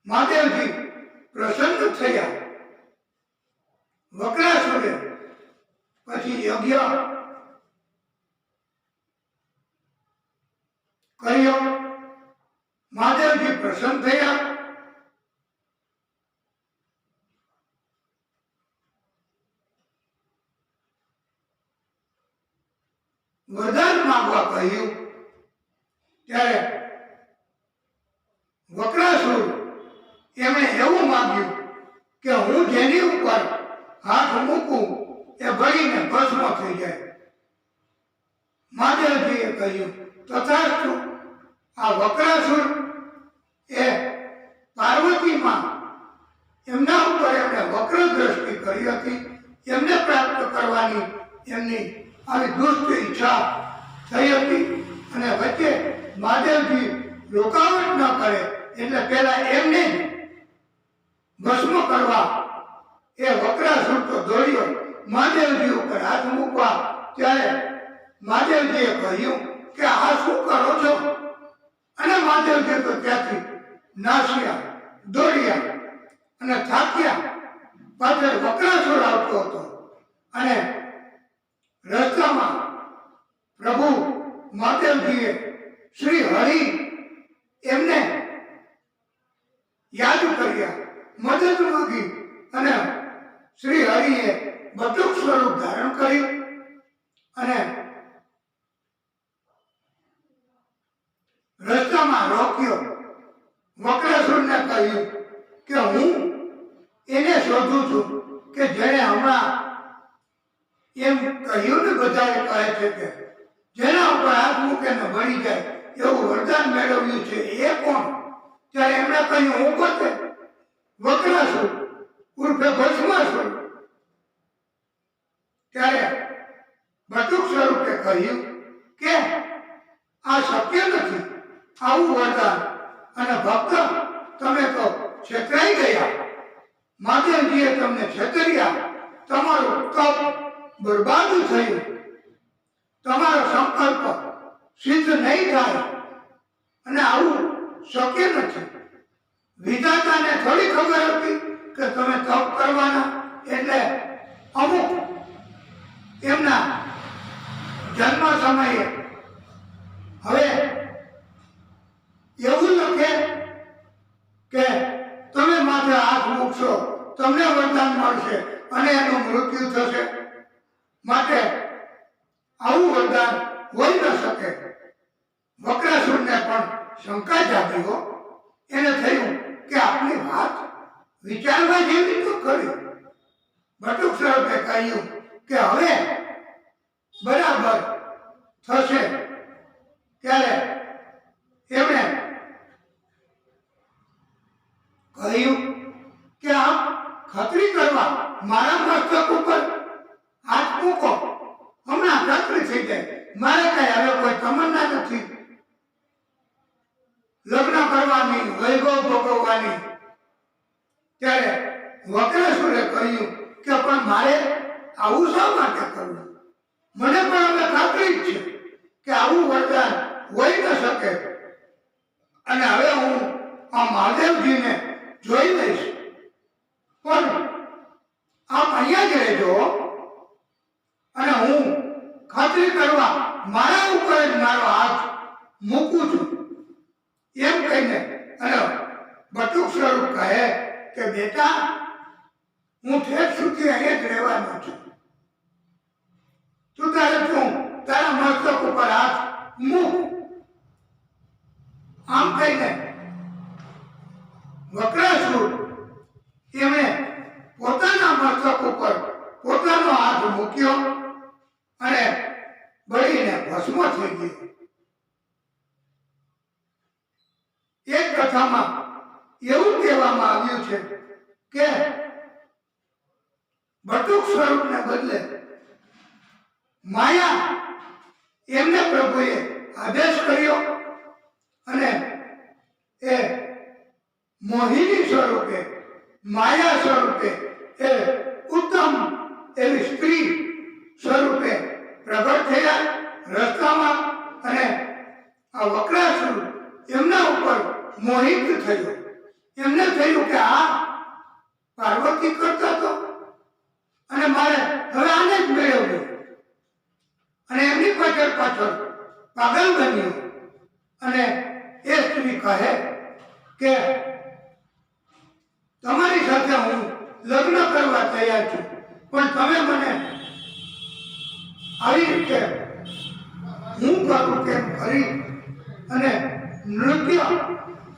મહાદેવજી પ્રસન્ન થયા. વક્રાસુરે પછી યજ્ઞ કર્યો. મહાદેવજી પ્રસન્ન થયા. વરદાન માંગવા કહ્યું. ત્યારે વક્રાસુર એમણે એવું માંગ્યું કે હું જેની ઉપર હાથ મૂકું એ બળીને ભસ્મ થઈ જાય. મહાદેવજીએ કહ્યું તથાસ્તુ. આ વક્રાસુર એ પાર્વતીમાં એમના ઉપર એમણે વક્ર દ્રષ્ટિ કરી હતી. એમને પ્રાપ્ત કરવાની એમની આવી દુષ્ટ ઈચ્છા થઈ હતી. અને વચ્ચે મહાદેવજી રોકાવટ ન કરે એટલે પહેલા એમને ભસ્મ કરવા એ વક્રાસુર તો દોડ્યો મહાદેવજી ઉપર હાથ મૂકવા. ત્યારે મહાદેવજીએ કહ્યું કે આ શું કરો છો? અને મહાદેવજી તો ત્યાંથી નાસ્યા, દોડ્યા અને થાક્યા. પાછળ વક્રાસુર આવતો હતો અને રસ્તામાં પ્રભુ મહાદેવજીએ શ્રી હરિ એમને યાદ કર્યા, મદદ માંગી અને શ્રી હરિએ બટુક સ્વરૂપ ધારણ કરી અને રસ્તામાં રોક્યો. વક્રાસુરને કહ્યું કે હું એને શોધું છું કે જેને હમણાં એમ કહ્યું ને બધાએ કહે છે કે જેના ઉપર હાથ મૂકે ને બળી જાય એવું વરદાન મેળવ્યું છે એ કોણ? ત્યારે એમણે કહ્યું હું પોતે વક્રાસુર ઉર્ફે ભસ્માસુર. ત્યારે બટુક સ્વરૂપે કહ્યું કે આ શક્ય નથી આવું વરદાન. અને ભક્ત તમે તો છેતરાઈ ગયા. મહાદેવજીએ તમને છેતર્યા. તમારું તપ બરબાદ થયું. તમારો સંકલ્પ સિદ્ધ નહીં થાય અને આવું શક્ય નથી. વિધાતાને થોડી ખબર હતી કે તમે તપ કરવાના? એટલે અમુક એમના જન્મ સમયે હવે એવું લખે કે તમે માથે હાથ મૂકશો તમને વરદાન મળશે અને એનું મૃત્યુ થશે. માટે આવું વરદાન હોઈ ન શકે. વક્રાસુરને પણ શંકા જાગી હો. એને થયું કે આપની વાત વિચારવા જેવી તો ખરી. બટુક સ્વરૂપે કહ્યું કે હવે બરાબર થશે, ત્યારે એમણે કહ્યું કે આપ ખાતરી કરવા મારા મસ્તક ઉપર હાથ મૂકો, હમણાં ખાતરી થઈ જાય. મારે કઈ હવે કોઈ તમન્ના નથી લગ્ન કરવાની, વૈભવ ભોગવવાની. ત્યારે વક્રેશ્વરે કહ્યું કે પણ મારે આવું શા માટે કરવું? મને પણ હવે ખાતરી જ છે કે આવું વરદાન હોઈ ન શકે, અને હવે હું આ મહાદેવજીને જોઈ લઈશ. પણ આપ અહીંયા જ રહેજો અને હું ખાતરી કરવા મારા ઉપર જ મારો હાથ મૂકું છું, એમ કહીને અને બટુક સ્વરૂપ કહે કે બેટા, હું ઠેર સુધી અહીંયા જ રહેવાનો છું, તું તારા મસ્તક ઉપર હાથ મૂક. આમ કહીને વક્રાસુર એમણે પોતાના મસ્તક ઉપર પોતાનો હાથ મૂક્યો અને બળીને ભસ્મ થઈ ગયો. એક કથામાં એવું કહેવામાં આવ્યું છે કે બટુક સ્વરૂપને બદલે માયા એમને પ્રભુએ આદેશ કર્યો અને એ મોહિની સ્વરૂપે, માયા સ્વરૂપે, એ ઉત્તમ એવી સ્ત્રી સ્વરૂપે પ્રગટ થયા રસ્તામાં. અને આ વક્રાસુર એમના ઉપર મોહિત થયો. એમને થયું કે આ પાર્વતી કરતા હતો અને મારે હવે આને જ મેળવ્યું, અને એમની પાછળ પાગલ બન્યું. અને એ સ્ત્રી કહે કે તમારી સાથે હું લગ્ન કરવા તૈયાર છું, પણ તમે મને આવી રીતે હું કરું તેમ કરી અને નૃત્ય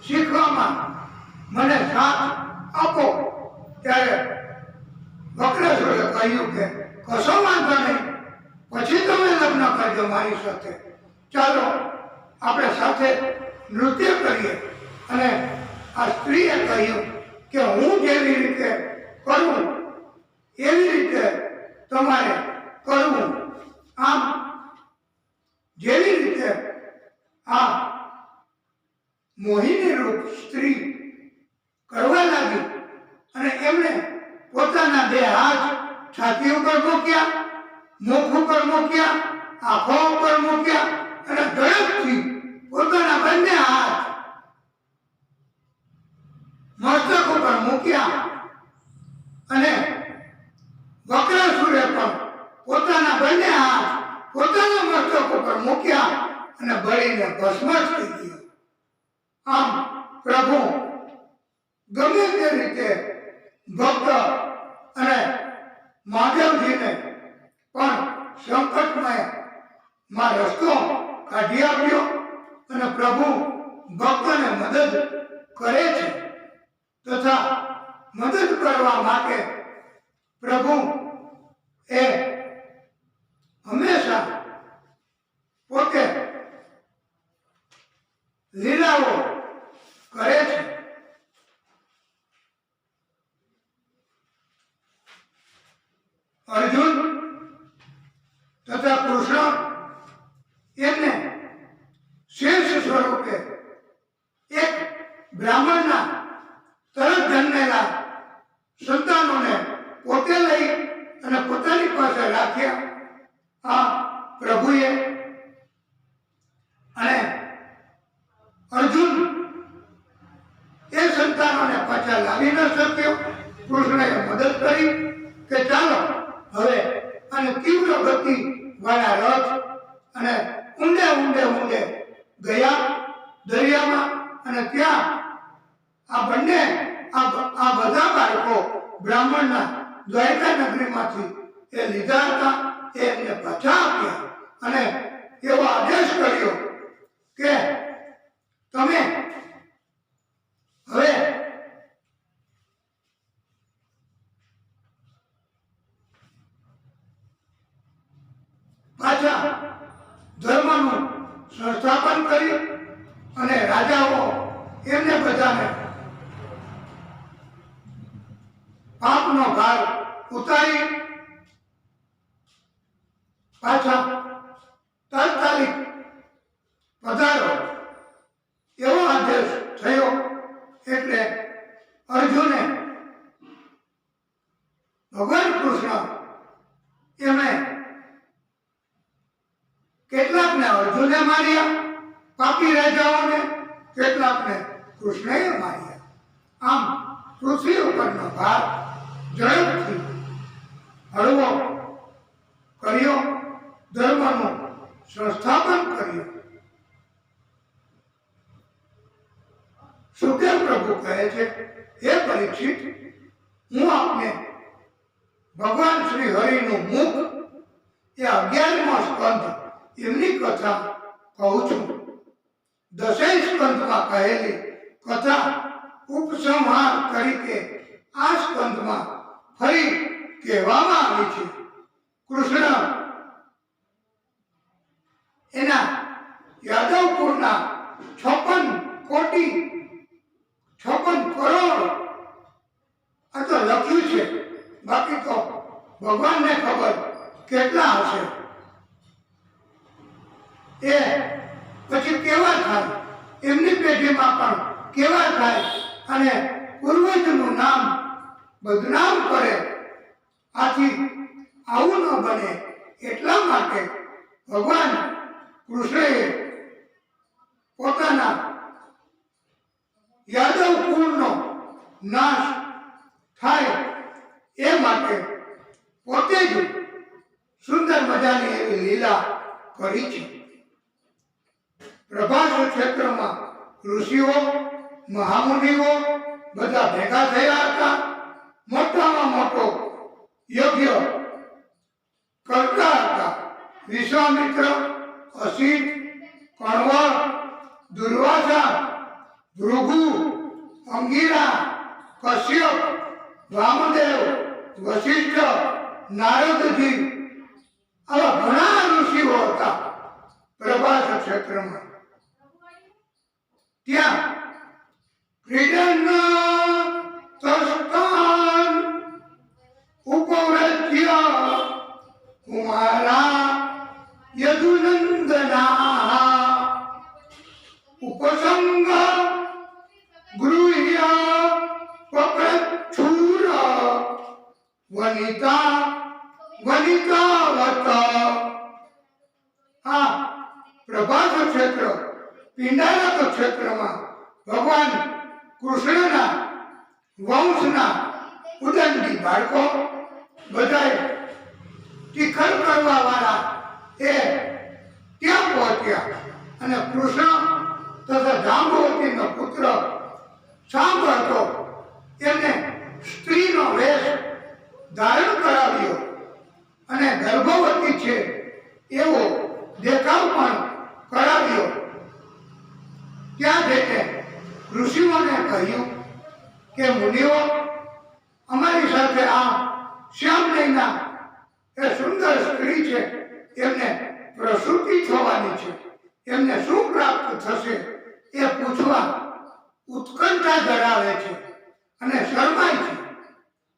શીખવામાં મને સાથ આપો. ત્યારે વક્રેશ્વરે કહ્યું કે કશો વાંધો નહીં, પછી તમે લગ્ન કરજો મારી સાથે, ચાલો આપણે સાથે નૃત્ય કરીએ. અને આ સ્ત્રીએ કહ્યું કે હું જેવી રીતે કરું એવી રીતે તમારે કરવું. આમ જેવી રીતે આ મોહિની રૂપ સ્ત્રી કરવા લાગી અને એમણે પોતાના બે હાથ છાતી ઉપર મૂક્યા, મુખ ઉપર મૂક્યા, આંખો ઉપર મૂક્યા અને ઝડપથી પોતાના બંને હાથ મસ્તક ઉપર મૂક્યા. અને વક્રાસુરે પણ પોતાના બંને હાથ પોતાના મસ્તક ઉપર મૂક્યા અને બળીને ભસ્મ થઈ ગયો. આમ પ્રભુ ગમે તે રીતે ભક્ત અને મહાદેવજીને પણ સંકટમાં રસ્તો કાઢી આપ્યો અને પ્રભુ ભક્તને મદદ કરે છે, તથા મદદ કરવા માટે પ્રભુ એ હંમેશા પોતે લીલાઓ કરે છે. અર્જુન તથા કૃષ્ણ એમને શેષ સ્વરૂપે એક બ્રાહ્મણના તરત જન્મેલા સંતાનોને પોતે લઈ અને પોતાની પાસે રાખ્યા આ પ્રભુએ. અને અર્જુન એ સંતાનોને પાછા લાવી ન શક્યો. કૃષ્ણએ મદદ કરી કે ચાલો હવે અને તીવ્ર ગતિ વાળા રથ અને ઊંડે ઊંડે ઊંડે ગયા દરિયામાં. અને ત્યાં આ બંને આ બધા બાળકો બ્રાહ્મણના દ્વારકા નગરીમાંથી એ લીધા હતા, એ એમને પાછા આપ્યા અને એવો આદેશ કર્યો કે તમે હવે પાછા ધર્મનું સંસ્થાપન કરી અને રાજાઓ એમને બધાને પાપનો ભાર ઉતારી પાછા તાત્કાલિક પધારો એવો આદેશ થયો. એટલે અર્જુને ભગવાન કૃષ્ણ એમણે કેટલાકને અર્જુને માર્યા પાપી રાજાઓને, કેટલાકને કૃષ્ણએ માર્યા. આમ પૃથ્વી ઉપરનો ભાર ઝડપથી હળવો કર્યો, ધર્મનું સંસ્થાપન કર્યું. સુખદેવ પ્રભુ કહે છે, હે પરીક્ષિત, હું આપને ભગવાન શ્રી હરિનું મુખ એ 11મો સ્કંધ એમની કથા કહું છું. 10 સ્કંધમાં કહેલી કથા ઉપસંહાર તરીકે આ સ્કંધમાં ફરી કહેવામાં આવી છે. કૃષ્ણ એના યાદવકુળના 56 કરોડ આ તો લખ્યું છે, બાકી તો ભગવાનને ખબર કેટલા હશે. એ પછી કેવા થાય, એમની પેઢીમાં પણ કેવા થાય અને પૂર્વજનું નામ બદનામ કરે. આથી આવું ન બને એટલા માટે ભગવાન કૃષ્ણએ પોતાના યાદવ કુળનો નાશ થાય એ માટે પોતે જ સુંદર મજાની એવી લીલા કરી છે. પ્રભાસ ક્ષેત્રમાં ઋષિઓ મહામુનિઓ બધા ભેગા થયા હતા. મોટામાં મોટો યજ્ઞ કરતા હતા. વિશ્વામિત્ર, અસિત, કણવ, દુર્વાસા, ભૃગુ, અંગિરા, કશ્યપ, વામદેવ, વશિષ્ઠ, નારદજી આવા ઘણા ઋષિઓ હતા પ્રભાસ ક્ષેત્રમાં. ત્યાં ક્રીડન તસ્તાન ઉપવ્રજ્ય કુમારા યદુનંદના ઉપસંગ ગૃહ્ય પપ્રચ્છુર વનિતાવત. આ પ્રભાસ ક્ષેત્ર પિંડારક ક્ષેત્રમાં ભગવાન કૃષ્ણના વંશના ઉદંડી બાળકો બધાય ટીખર કરવા વાળા એ ત્યાં પહોંચ્યા અને કૃષ્ણ તથા જાંબુવતીનો પુત્ર સાંબ હતો એમને સ્ત્રીનો વેશ ધારણ કરાવ્યો અને ગર્ભવતી છે એવો દેખાવ પણ કરાવ્યો. ત્યાં જઈને ઋષિઓને કહ્યું કે મુનિઓ, અમારી સાથે આ શ્યામનયના એ સુંદર સ્ત્રી છે, એમને પ્રસૂતિ થવાની છે, એમને શું પ્રાપ્ત થશે એ પૂછવા ઉત્કંઠા ધરાવે છે અને શરમાય છે.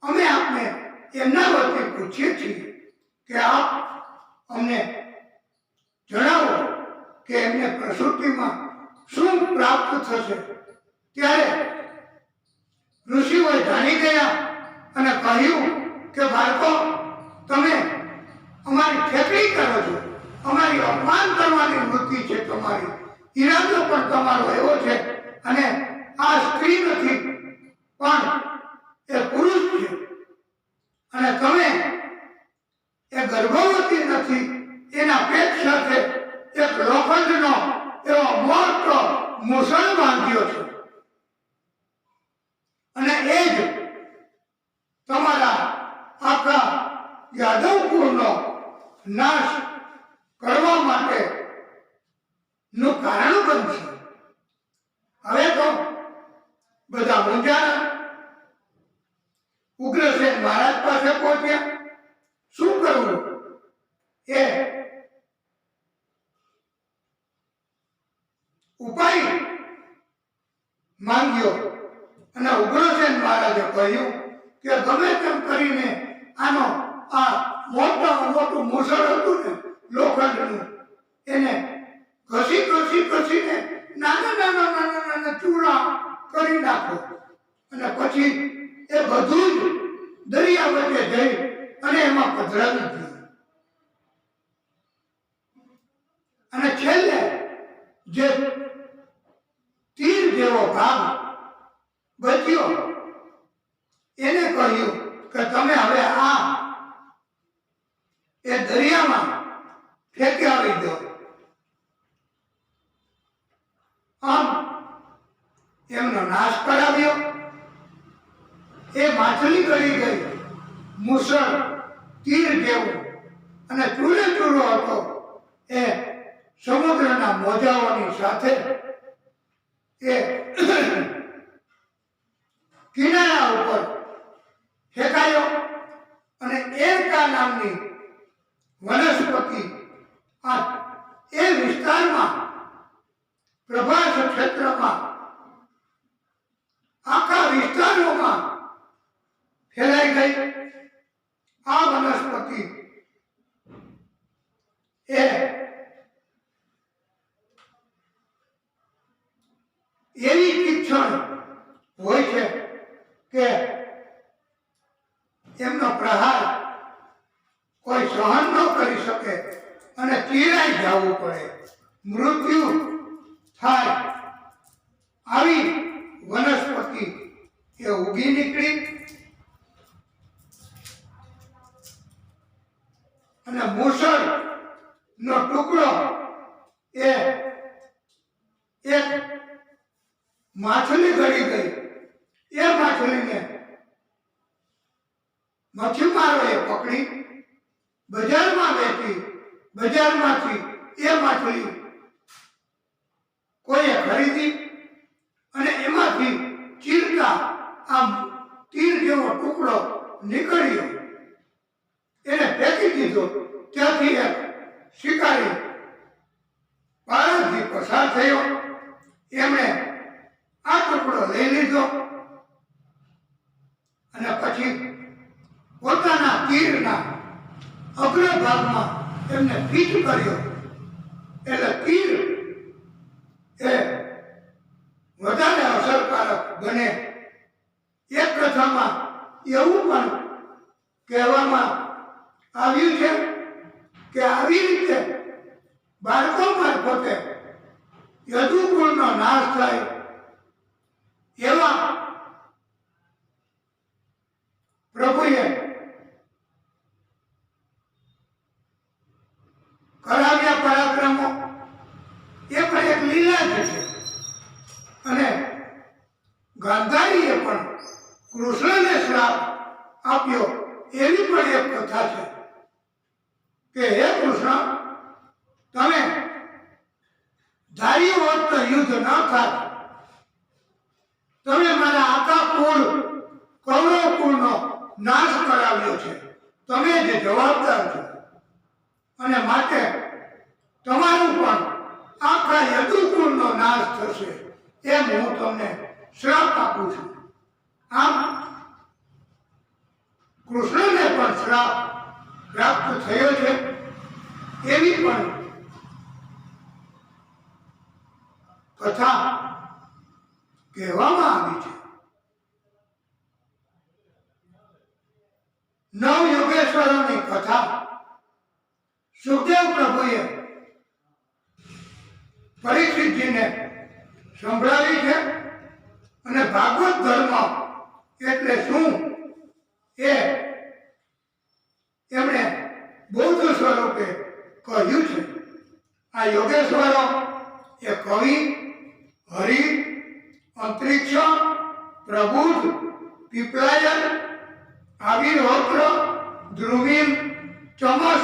અમે આપને એમના વતી પૂછીએ છીએ કે આપ અમને જણાવો કે એમને પ્રસૂતિમાં શું પ્રાપ્ત થશે. ત્યારે ઋષિઓએ જાણી ગયા અને કહ્યું કે બાળકો, તમે અમારી ઠેકડી કરો છો, અમારી અપમાન કરવાની વૃત્તિ છે તમારી, ઈરાદો પણ તમારો એવો છે અને આ સ્ત્રી નથી પણ એ પુરુષ છે અને તમે એ ગર્ભવતી નથી, એના પેટ સાથે એક લોખંડનો એવો મોટો મુસળ બાંધ્યો છે અને એ જ તમારા આખા યાદવ કુળનો નાશ કરવા માટે નું કારણ બનશે. હવે તો બધા મૂંઝાણા. ઉગ્રસેન મહારાજ પાસે પહોંચ્યા. શું કરવું એ કહ્યું કે ગમે તેમ કરીને આનો આ મોટું મુસળ હતું ને લોખંડનું, એને ઘસીને નાના ચૂરા કરી નાખો અને પછી એ બધું જ દરિયા વચ્ચે જઈ અને એમાં પધરાવી દીધું. અને છેલ્લે જે તીર જેવો ભાગ બચ્યો એને કહ્યું કે તમે હવે આ એ દરિયામાં ફેંકી આવી દો. આમ એમનો નાશ કરાવ્યો. એ માછલી કરી ગઈ મુસળ તીર જેવું અને ચૂરો હતો એ સમુદ્રના મોજાઓની સાથે એ કિનારા ઉપર ફેંકાયો અને એરકા નામની વનસ્પતિ આ એ વિસ્તારમાં પ્રભાસ ક્ષેત્રમાં આખા વિસ્તારોમાં ફેલાઈ ગઈ. આ વનસ્પતિ એ એવી તીક્ષ્ણ હોય છે કે એમનો પ્રહાર કોઈ સહન ન કરી શકે અને ચીરાઈ જવું પડે, મૃત્યુ થાય. આવી વનસ્પતિ એ ઉગી નીકળી અને મુસળ નો ટુકડો એ એક માછલી ગળી ગઈ. એ માછલીને મચ્છીમારોએ પકડી બજારમાં વેચી. બજારમાંથી એ માછલી કોઈએ ખરીદી અને એમાંથી ચીરતા આમ તીર જેવો ટુકડો નીકળ્યો. એને ફેંકી દીધો. ત્યાંથી એક શિકારી પારથી પસાર થયો. એમણે આ ટુકડો લઈ લીધો અને પછી પોતાના તીરના અગ્રભાગમાં એમને ફીટ કર્યો. એટલે તીર એ વધારે અસરકારક બને. એક કથામાં એવું પણ કહેવામાં આવ્યું છે કે આવી રીતે બાળકો મારફતે યદુકુળનો નાશ થાય એવા પ્રભુએ કરાવ્યા પરાક્રમો. એ પણ એક લીલા જ છે. અને ગાંધારીએ પણ કૃષ્ણને શ્રાપ આપ્યો એવી પણ એક કથા છે કે હે કૃષ્ણ, તમે ધાર્યું હોત તો યુદ્ધ ન થાત. તમે મારા આખા કુળ કૌરવ કુળનો નાશ કરાવ્યો છે. તમે જે જવાબદાર છો અને માટે તમારું પણ આખા યદુકુળનો નાશ થશે એમ હું તમને શ્રાપ આપું છું. આમ કૃષ્ણને પણ શ્રાપ પ્રાપ્ત થયો છે એવી પણ કથા કહેવામાં આવી છે. નવ યોગેશ્વરોની કથા સુખદેવ પ્રભુએ પરીક્ષિતજીને સંભળાવી છે. અને ભાગવત ધર્મ એટલે શું એ એમણે બૌદ્ધ સ્વરૂપે કહ્યું છે. આ યોગેશ્વરો એ કવિ, હરિ, અંતરિક્ષ, પ્રબુદ્ધ, પીપલાયન, આવિર્હોત્ર, ધ્રુવીન, ચમસ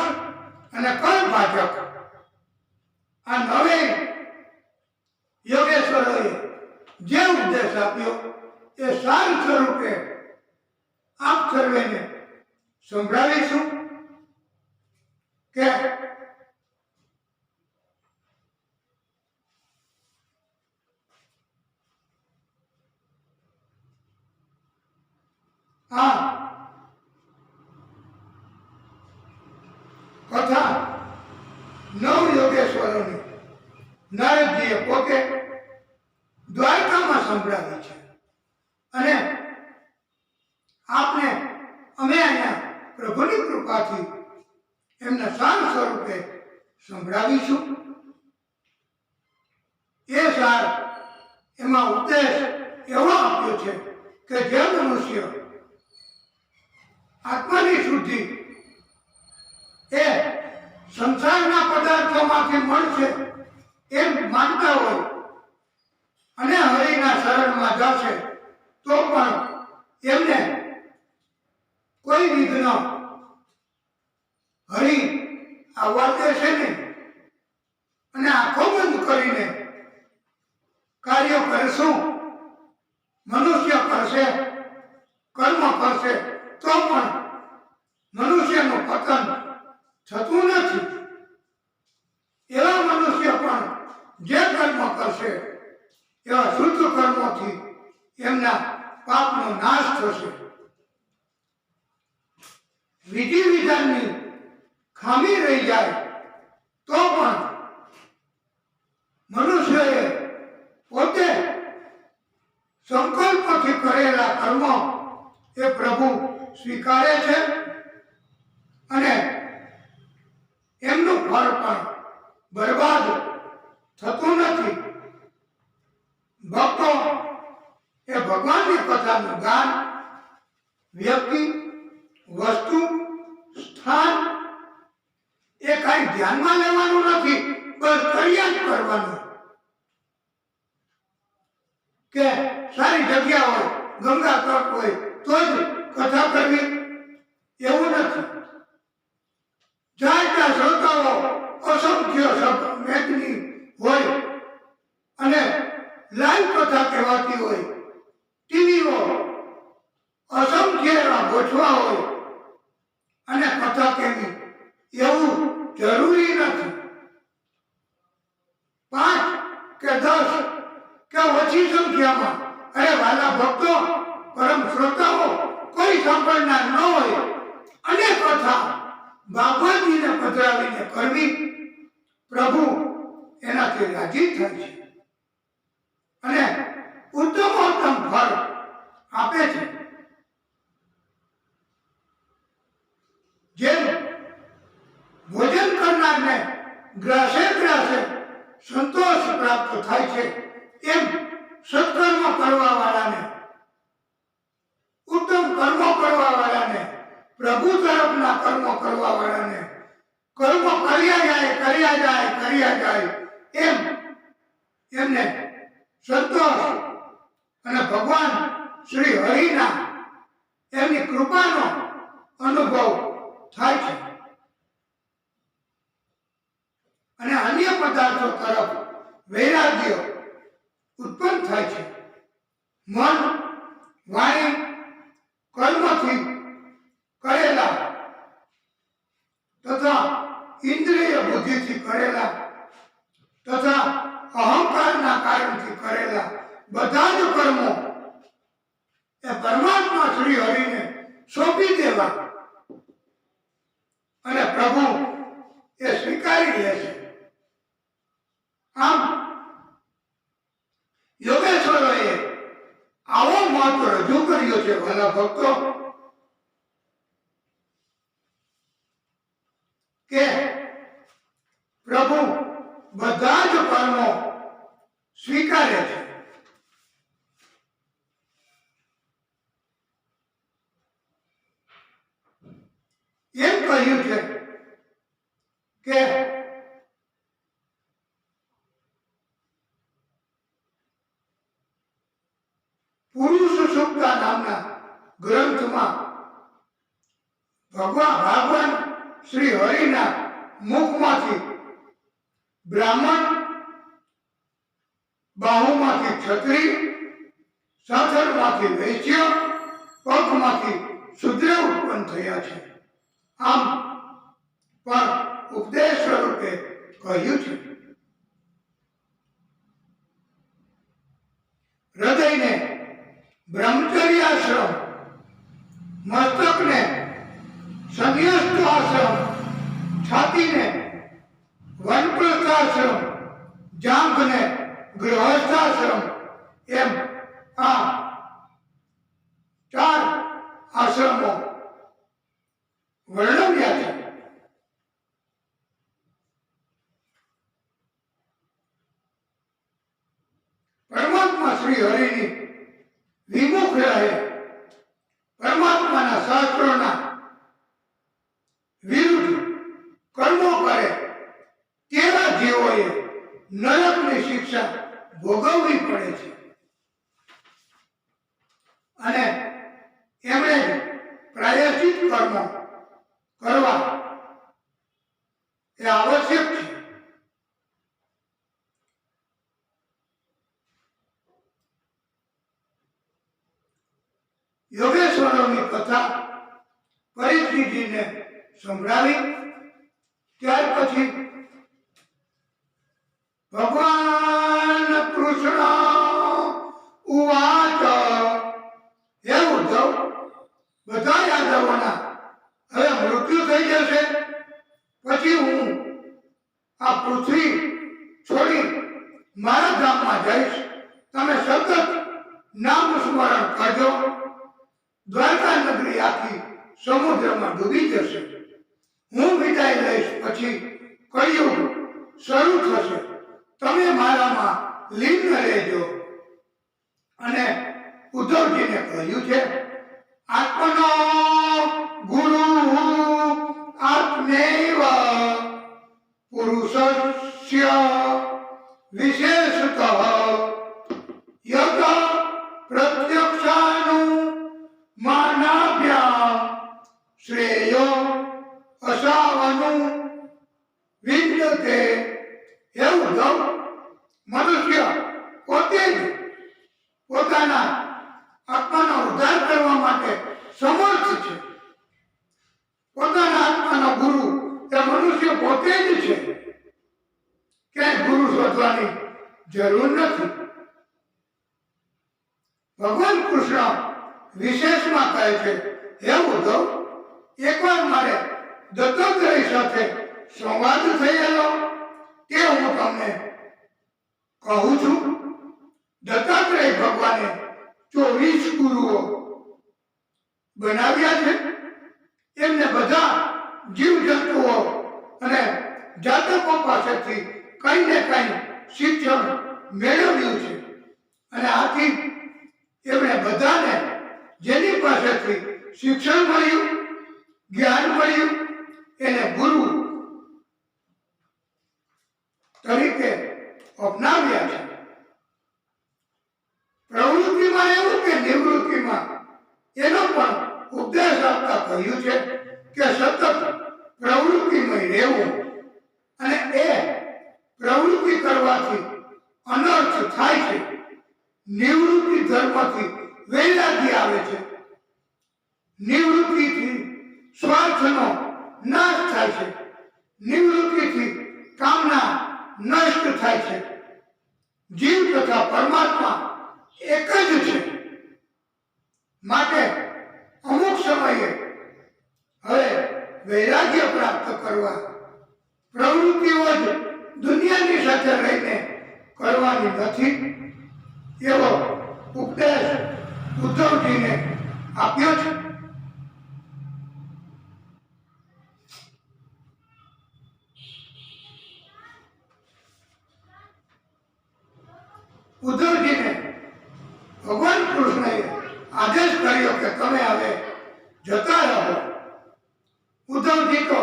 અને કલ્પાચક આ નવે યોગેશ્વરોએ જે ઉપદેશ આપ્યો એ સાર સ્વરૂપે આપ સર્વેને સંભળાવીશું કે કથા નવ યોગેશ્વરોની નારદજીએ પોતે દ્વારકામાં સંભળાવી છે અને આપને અમે અહીંયા પ્રભુની કૃપાથી એમના સાર સ્વરૂપે સંભળાવીશું. એ સાર એમાં ઉપદેશ એવો આપ્યો છે કે જે મનુષ્ય આત્માની શુદ્ધિ એ સંસારના પદાર્થોમાંથી મળશે એમ માનતા હોય અને હરિના શરણમાં જશે તો પણ એમને કોઈ વિઘ્ન હરિ આવવા દેશે નહીં અને આંખો બંધ કરીને કાર્ય કરશું, મનુષ્ય કરશે, કર્મ કરશે તો પણ મનુષ્યનું પતન થતું નથી. એવા મનુષ્ય પણ જે કર્મ કરશે એવા શુદ્ધ કર્મોથી એમના પાપનો નાશ થશે. વિધિ વિધાનની ખામી રહી જાય તો પણ મનુષ્યએ પોતે સંકલ્પથી કરેલા કર્મો એ પ્રભુ સ્વીકારે છે અને એમનું ફળ પણ બરબાદ થતું નથી. ભક્તો એ ભગવાનની કથાનું ગાન વ્યક્તિ, વસ્તુ, સ્થાન એ કઈ ધ્યાનમાં લેવાનું નથી, બસ કર્યા જ કરવાનું. કે સારી જગ્યા હોય, ગંગા તટ હોય તો જ કથા કરવી એવું નથી. જાય ત્યાં શ્રોતાઓ અસંખ્ય મેઘની હોય અને લાઈવ કથા કહેવાતી હોય, ટીવીઓ અસંખ્ય એવા ગોઠવા હોય અને કથા કહેવી એવું જરૂરી નથી. 5 કે 10 કે ઓછી સંખ્યામાં, અરે વાલા ભક્તો, પરમ શ્રોતાઓ કોઈ સાંભળનાર ન હોય અને કથા બાબાજીને પધરાવીને કરવી, પ્રભુ એનાથી રાજી થાય છે અને ઉત્તમોત્તમ ફળ આપે છે. જેમ ભોજન કરનારને ગ્રાસે ગ્રાસે સંતોષ પ્રાપ્ત થાય છે એમ સત્કર્મ કરવા વાળાને, ઉત્તમ કર્મો કરવા વાળાને, પ્રભુ તરફના કર્મો કરવા વાળાને કર્મો કર્યા જાય એમ એમને સંતોષ અને ભગવાન શ્રી હરિના એમની કૃપાનો અનુભવ થાય છે અને અન્ય પદાર્થો તરફ વૈરાગ્ય ઉત્પન્ન થાય છે. મન, વાણી, કર્મથી કરેલા તથા ઇન્દ્રિય બુદ્ધિથી કરેલા તથા અહંકારના કારણથી કરેલા બધા જ કર્મો એ પરમાત્મા શ્રી હરિને સોંપી દેવા અને પ્રભુ એ સ્વીકારી લે છે. આમ યોગેશ્વરોએ આવો મહત્વ રજૂ કર્યો છે ભલા ભક્તો કે પ્રભુ બધા જ કર્મો સ્વીકારે છે. એમ કહ્યું છે કે પુરુષ સૂક્તા નામના ગ્રંથમાં ભગવાન શ્રી હરિના મુખમાંથી બ્રાહ્મણ, બાહુમાંથી ક્ષત્રિય, સાથળમાંથી વૈશ્ય, પગમાંથી શૂદ્ર ઉત્પન્ન થયા છે. આમ પણ ઉપદેશ સ્વરૂપે કહ્યું છે. હૃદયને બ્રહ્મચર્યાશ્રમ, મસ્તકને સંન્યસ્ત આશ્રમ, નરકની શિક્ષા ભોગવવી પડે છે અને એમણે પ્રાયશ્ચિત કર્મો કરવા એ આવશ્યક છે. યોગેશ્વરોની કથા પરીક્ષિતજીને સંભળાવી. ત્યાર પછી ભગવાન કૃષ્ણ ઉવાચ, હે ઉદ્ધવ, બધા યાદવોના હવે મૃત્યુ થઈ જશે, પછી હું આ પૃથ્વી છોડી મારા ધામમાં જઈશ. તમે સતત નામ સ્મરણ કરજો. દ્વારકા નગરી આખી સમુદ્રમાં ડૂબી જશે. હું વિદાય લઈશ પછી કળિયુગ શરૂ થશે. તમે મારામાં લીન રહેજો. અને ઉદ્ધવજીને કહ્યું છે, આત્મનો ગુરુ આત્મૈવ પુરુષસ્ય વિશેષતઃ યત પ્રત્યક્ષાનું માનાભ્યામ શ્રેયો અસાવનું વિદ્યતે. હે ઉદ્ધવ, મનુષ્ય પોતે જ પોતાના આત્માનો ઉદ્ધાર કરવા માટે સમર્થ છે. પોતાના આત્માનો ગુરુ એ મનુષ્ય પોતે જ છે. ક્યાંય ગુરુ શોધવાની જરૂર નથી. ભગવાન કૃષ્ણ વિશેષમાં કહે છે, હે ઉદ્ધવ, એકવાર મારે દત્તાત્રેય સાથે સંવાદ થયેલો તે હું તમને કહું છું. દત્તાત્રેય ભગવાને 24 ગુરુઓ બનાવ્યા છે. એમને બધા જીવજંતુઓ અને જાતકો પાસેથી કંઈ ને કંઈ શિક્ષણ મેળવ્યું છે. અને આથી એમણે બધાને જેની પાસેથી શિક્ષણ મળ્યું, જ્ઞાન મળ્યું, એને ગુરુ તરીકે અપનાવ્યા છે. પ્રવૃત્તિમાં એવું કે નિવૃત્તિમાં એનો પણ ઉપદેશ આપતા કહ્યું છે કે સતત પ્રવૃત્તિમય રહેવું. અને એ પ્રવૃત્તિ કરવાથી અનર્થ થાય છે. નિવૃત્તિ ધર્મથી વૈરાગ્ય આવે છે. નિવૃત્તિથી સ્વાર્થનો નાશ થાય છે. નિવૃત્તિથી કામના નષ્ટ થાય છે. જીવ તથા પરમાત્મા એક જ છે. માટે અમુક સમયે હવે વૈરાગ્ય પ્રાપ્ત કરવા પ્રવૃત્તિઓ જ દુનિયાની સાથે રહીને કરવાની નથી, એવો ઉપદેશ ઉદ્ધવજીને આપ્યો છે. ઉદ્ધવજીને ભગવાન કૃષ્ણએ આદેશ કર્યો કે તમે હવે જતા રહો. ઉદ્ધવજી તો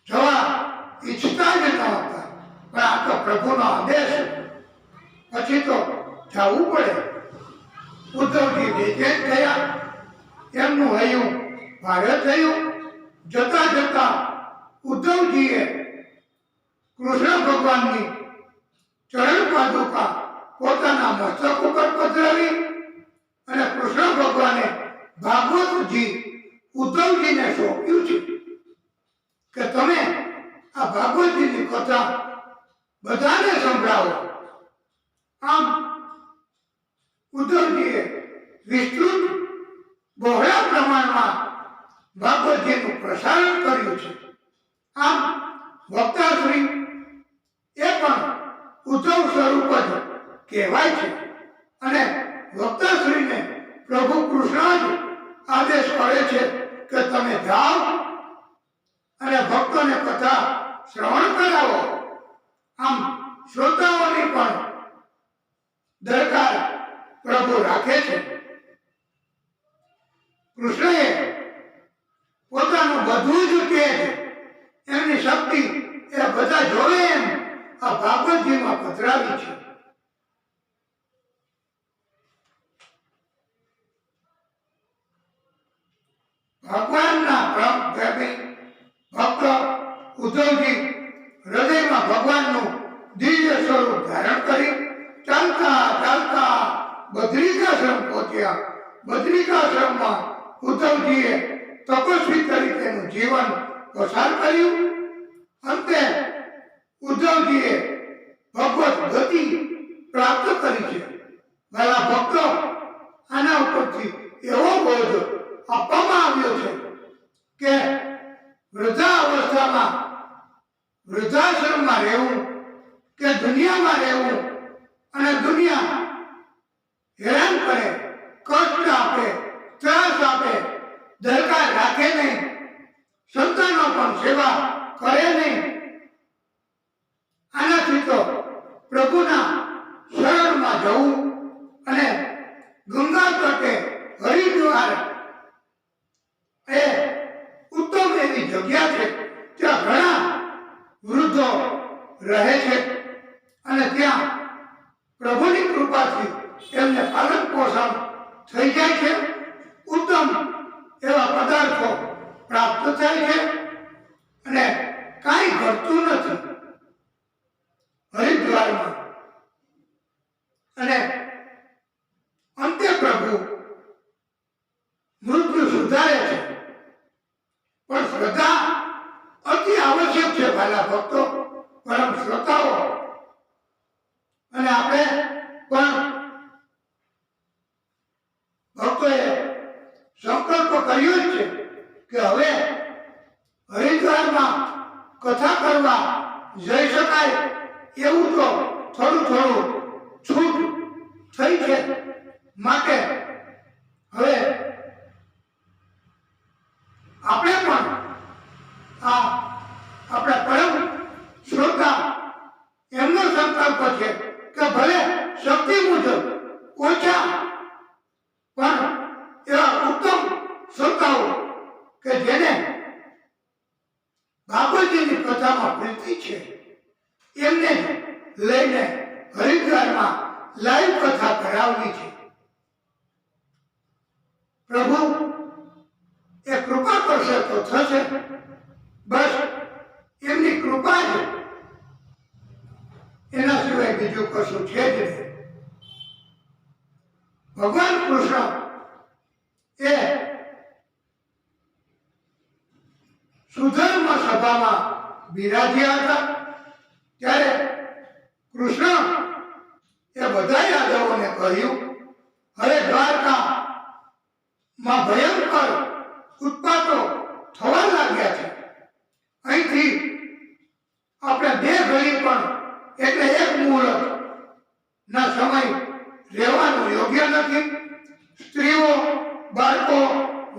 જવા ઈચ્છતા જ ન હતા, પણ આ તો પ્રભુનો આદેશ, પછી તો જવું પડે. ઉદ્ધવજી બેચેન થયા. એમનું હૈયું ભારે થયું. જતા જતા ઉદ્ધવજીએ કૃષ્ણ ભગવાનની ચરણ પાદુકા પોતાના મસ્તક ઉપર પધરાવી અને કૃષ્ણ ભગવાને ભાગવતજી ઉદ્ધવજીને સોંપ્યું છે કે તમે આ ભાગવતજીની કથા બધાને સંભળાવો. આમ ઉદ્ધવજીએ વિસ્તૃત બહોળા પ્રમાણમાં ભાગવતજીનું પ્રસારણ કર્યું છે. આમ વક્તાશ્રી એ પણ ઉદ્ધવ સ્વરૂપ જ કહેવાય છે. અને વક્તાશ્રીને પ્રભુ કૃષ્ણ જ આદેશ કરે છે કે તમે જાઓ અને ભક્તોને કથા શ્રવણ કરાવો. આમ શ્રોતાઓની પણ દરકાર પ્રભુ રાખે છે. કૃષ્ણએ પોતાનું બધું જ તેજ, એમની શક્તિ એ બધા જોવે એમ સમાધિમાં પધરાવી છે. ભગવાનના પરમ પ્રેમી ભક્ત ઉદ્ધવજી હૃદયમાં ભગવાનનું દિવ્ય સ્વરૂપ ધારણ કરી ચાલતા ચાલતા બદ્રિકાશ્રમ પહોંચ્યા. બદ્રિકાશ્રમમાં ઉદ્ધવજીએ તપસ્વી તરીકેનું જીવન પસાર કર્યું. અંતે ઉદ્ધવજીએ ભગવત ગતિ પ્રાપ્ત કરી છે. મારા ભક્તો, આના ઉપરથી એવો બોધ આપવામાં આવ્યો છે કે વૃદ્ધાવસ્થામાં વૃદ્ધાશ્રમમાં રહેવું કે દુનિયામાં રહેવું અને દુનિયા હેરાન કરે, કષ્ટ આપે, ત્રાસ આપે, દરકાર રાખે નહીં, સંતાનો પણ સેવા કરે નહીં, આનાથી તો પ્રભુના શરણમાં જવું અને ગંગા તટે હરિદ્વાર એ ઉત્તમ એવી જગ્યા છે. ત્યાં ઘણા વૃદ્ધો રહે છે અને ત્યાં પ્રભુની કૃપાથી એમને પાલન પોષણ થઈ જાય છે. ઉત્તમ એવા પદાર્થો પ્રાપ્ત થાય છે અને કાંઈ ઘટતું નથી હરિદ્વારમાં. અને અંતે પ્રભુ મૃત્યુ સુધારે છે. પણ શ્રદ્ધા અતિ આવશ્યક છે ભાલા ભક્તો, પરમ શ્રોતાઓ. અને આપણે પણ ભક્તોએ સંકલ્પ કર્યો જ છે કે હવે હરિદ્વારમાં કથા કરવા જઈ શકાય એવું તો થોડું થોડું છૂટ થઈ છે. માટે હવે આપણે પણ આ આપણા પરમ શ્રોતા એમનો સંકલ્પ છે કે ભલે શક્તિ મુજબ ઓછા પણ એવા ઉત્તમ શ્રોતાઓ કે જેને બાબાજીની કથામાં પ્રીતિ છે એમને લઈને હરિદ્વારમાં લાઈવ કથા કરાવવી છે. પ્રભુ એ કૃપા કરશે તો થશે. બસ એમની કૃપા જ, એના સિવાય બીજું કશું છે જ નહીં. ભગવાન કૃષ્ણ એ સુધર્મ સભામાં બિરાજ્યા હતા ત્યારે કૃષ્ણ એ બધા યાદવોને કહ્યું, હવે દ્વારકામાં ભયંકર ઉત્પાતો થવા લાગ્યા છે. અહીંથી આપણે 2 ઘડી પણ એટલે 1 મુહૂર્ત ના સમય રહેવાનું યોગ્ય નથી. સ્ત્રીઓ, બાળકો,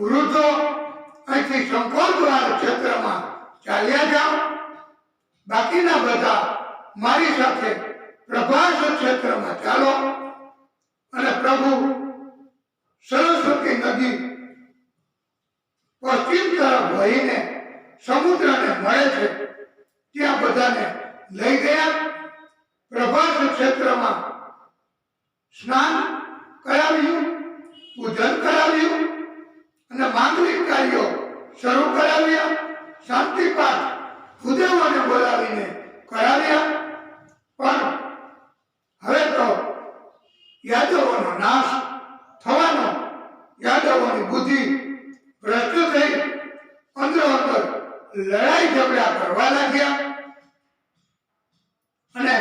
વૃદ્ધો અહીંથી શંકોર દ્વાર ક્ષેત્રમાં ચાલ્યા જાઓ. બાકીના બધા મારી સાથે પ્રભાસ ક્ષેત્રમાં ચાલો. અને પ્રભુ સરસ્વતી નદી પશ્ચિમ તરફ વહીને સમુદ્રને મળે છે ત્યાં બધાને લઈ ગયા. પ્રભાસ ક્ષેત્રમાં સ્નાન કરાવ્યું, પૂજન કરાવ્યું અને માંગલિક કાર્યો શરૂ કરાવ્યા. શાંતિપાઠ ભૂદેવોને બોલાવીને કરાવ્યા. પણ હવે તો યાદવોનો નાશ થવાનો, યાદવોની બુદ્ધિ ભ્રષ્ટ થઈ અંદરો અંદર લડાઈ ઝઘડા કરવા લાગ્યા. અને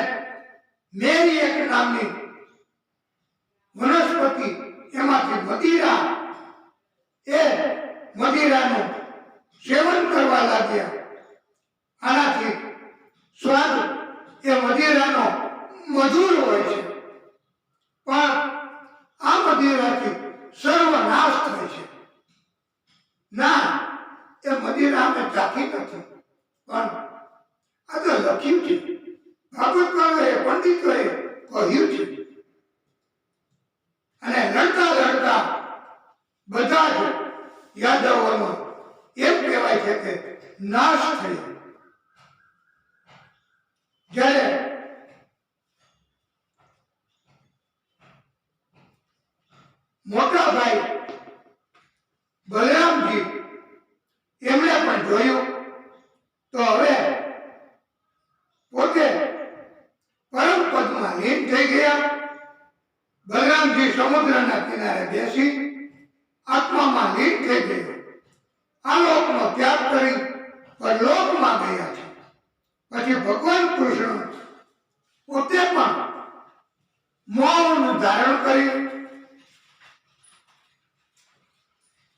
મેરી એક નામની વનસ્પતિ એમાંથી મદિરા, એ મદિરાનું સેવન કરવા લાગ્યા. આનાથી સ્વાદ એ મદિરાનો મધુર હોય છે, પણ આ મદિરાથી સર્વનાશ થાય છે. ના, એ મદિરા અમે ચાખી નથી, પણ આ તો લખ્યું છે, ભાગવતકારોએ, પંડિતોએ કહ્યું છે. અને લડતા લડતા બધા જ યાદવોનો એમ કહેવાય છે કે નાશ થયો. જ્યારે મોટા ભાઈ બલરામજી એમણે પણ જોયું તો હવે પોતે પરમ પદમાં લીન થઈ ગયા. બલરામજી સમુદ્રના કિનારે બેસી આત્મામાં લીન થઈ ગયો. આ લોકનો ત્યાગ કરી પરલોકમાં ગયા છે. પછી ભગવાન કૃષ્ણ પોતે પણ મૌન ધારણ કરી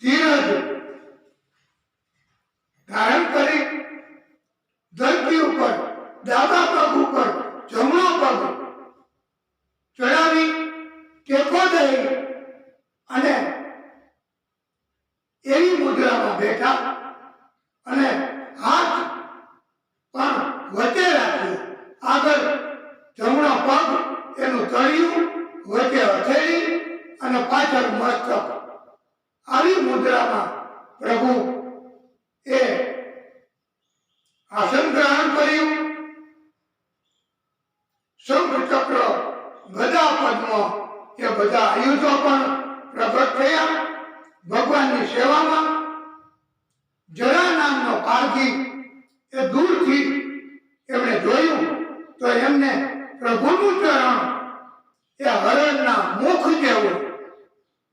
ધીરજ ધારણ કરી ધરતી ઉપર ડાબા પગ ઉપર જમણો પગ ચડાવી ટેકો દઈ અને એવી મુદ્રામાં બેઠા અને હાથ પણ વચ્ચે રાખ્યો. આગળ જમણો પગ એનું તળિયું વચ્ચે હથેળી અને પાછળ મસ્તક. આવી મુદ્રામાં પ્રભુ એ આસન ગ્રહણ કર્યું. શંખ ચક્ર ગદા પદ્મ એ બધા આયુધો પણ પ્રગટ થયા ભગવાનની સેવામાં. જરા નામનો પારધી એ દૂરથી એમણે જોયું તો એમને પ્રભુનું ચરણ એ હરણના મુખ જેવું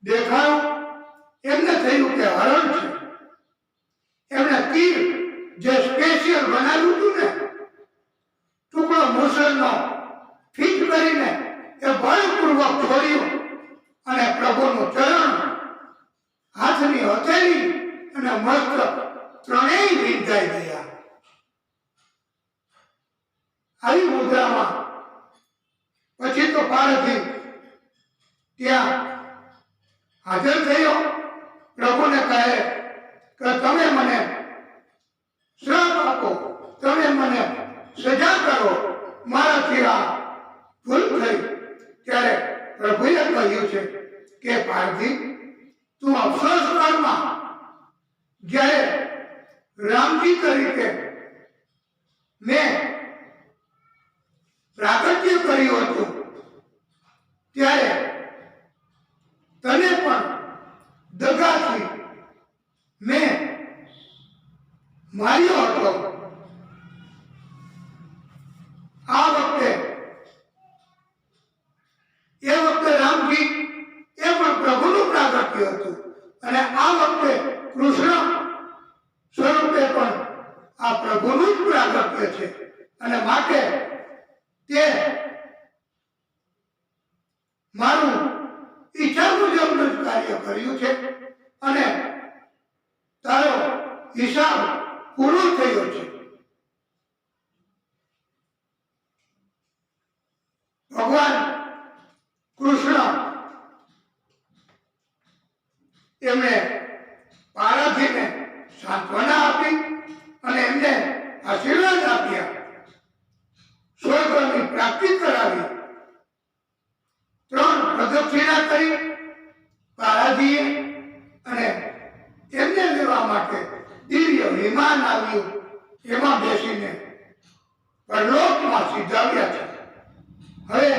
દેખાયું. એમને થયું કે હરણ છે. એમણે તીર જે સ્પેશિયલ બનાવ્યું હતું ને ટુકડો મુસલનો ફિટ કરીને એ બળપૂર્વક છોડ્યું અને પ્રભુનું ચરણ હાથની હથેળી અને મસ્તક ત્રણેય વિંધાઈ ગયા. આવી મુદ્રામાં પછી તો પારધી ત્યાં હાજર થયો. પ્રભુને કહે કે તમે મને શ્રાપ આપો, તમે મને સજા કરો, મારાથી આ ભૂલ થઈ. ત્યારે પ્રભુએ કહ્યું છે કે પારધી તું અફસોસ કરમાં જ્યારે રામજી તરીકે મેં પ્રાગટ્ય કર્યું હતું ત્યારે તને પણ દગાથી મેં માર્યો હતો. આ વખતે રામજી એ પણ પ્રભુનું પ્રાગટ્ય હતું અને આ વખતે કૃષ્ણ સ્વરૂપે પણ આ પ્રભુનું જ પ્રાગટ્ય છે અને માટે તે મારું ઈચ્છા મુજબનું જ કાર્ય કર્યું છે અને તારો હિસાબ પૂરો થયો છે. ભગવાન કૃષ્ણ એમણે પારધીને સાંત્વના આપી અને એમને આશીર્વાદ આપ્યા. સ્વર્ગની પ્રાપ્તિ કરાવી. 3 પ્રદક્ષિણા કરી પારધીએ અને એમને લેવા માટે દિવ્ય વિમાન આવ્યું. એમાં બેસીને પરલોકમાં સીધાવ્યા છે. હવે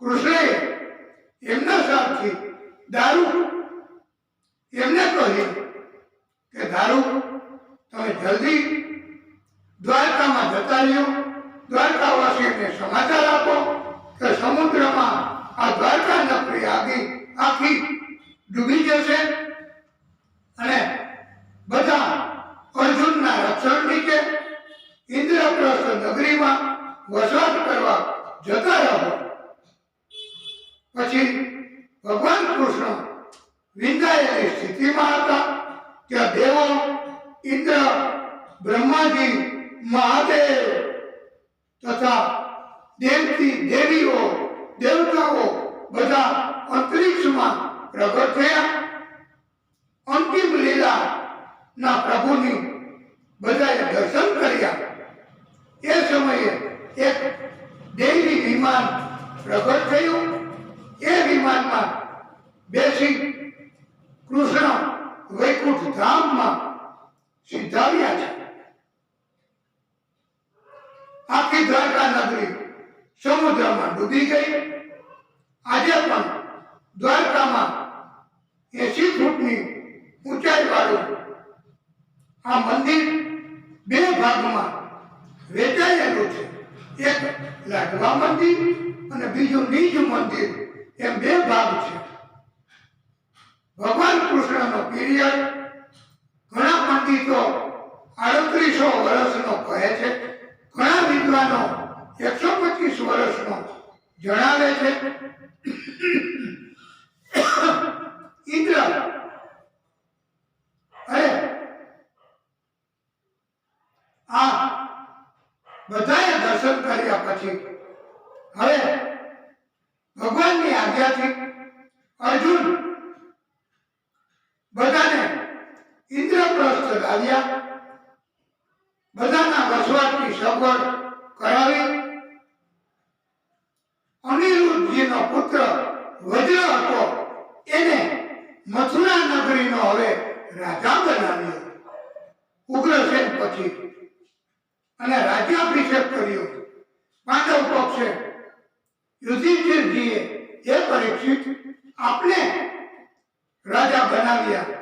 કૃષ્ણએ એમના સાથથી દારૂ એમને કહ્યું કે દારૂ તમે જલ્દી દ્વારકામાં જતા રહ્યો. દ્વારકાવાસીઓને સમાચાર આપો કે સમુદ્રમાં આ દ્વારકા નગરી આખી ડૂબી જશે અને બધા અર્જુનના રક્ષણ નીચે ઇન્દ્રપ્રસ્થ નગરીમાં વસવાટ કરવા જતા રહો. પછી ભગવાન કૃષ્ણ વિંધાયેલી સ્થિતિમાં હતા. ત્યાં દેવો, ઇન્દ્ર, બ્રહ્માજી, મહાદેવ તથા દેવીઓ, દેવતાઓ બધા અંતરિક્ષમાં પ્રગટ થયા. અંતિમ લીલા ના પ્રભુની બધાએ દર્શન કર્યા. એ સમયે એક દૈવી વિમાન પ્રગટ થયું. એ વિમાનમાં બેસી કૃષ્ણ વૈકુંઠ ધામમાં સીધાવ્યા છે. આખી દ્વારકા નગરી સમુદ્રમાં ડૂબી ગઈ. આજે પણ દ્વારકામાં ઊંચાઈ વાળું આ મંદિર બે ભાગમાં વહેંચાયેલું છે. એક લાડવા મંદિર અને બીજું નિજ મંદિર, એમ બે ભાગ છે. ભગવાન કૃષ્ણનો પીરિયડ ઘણા પંડિતો 3800 વર્ષનો કહે છે, ઘણા વિદ્વાનો 125 વર્ષનો જણાવે છે. ઇન્દ્ર આ બધાએ દર્શન કર્યા પછી હવે ભગવાનની આજ્ઞાથી અર્જુન બધાને ઇન્દ્રપ્રસ્થ લાવ્યા, બધાના વસવાટની સગવડ કરાવી. અનિરુદ્ધજીનો પુત્ર વજ્ર હતો, એને મથુરા નગરીનો હવે રાજા બનાવ્યો ઉગ્રસેન પછી, અને રાજ્યાભિષેક કર્યો. પાંડવ પક્ષે યુધિષ્ઠિરજીએ એ પરીક્ષિત આપને રાજા બનાવ્યા,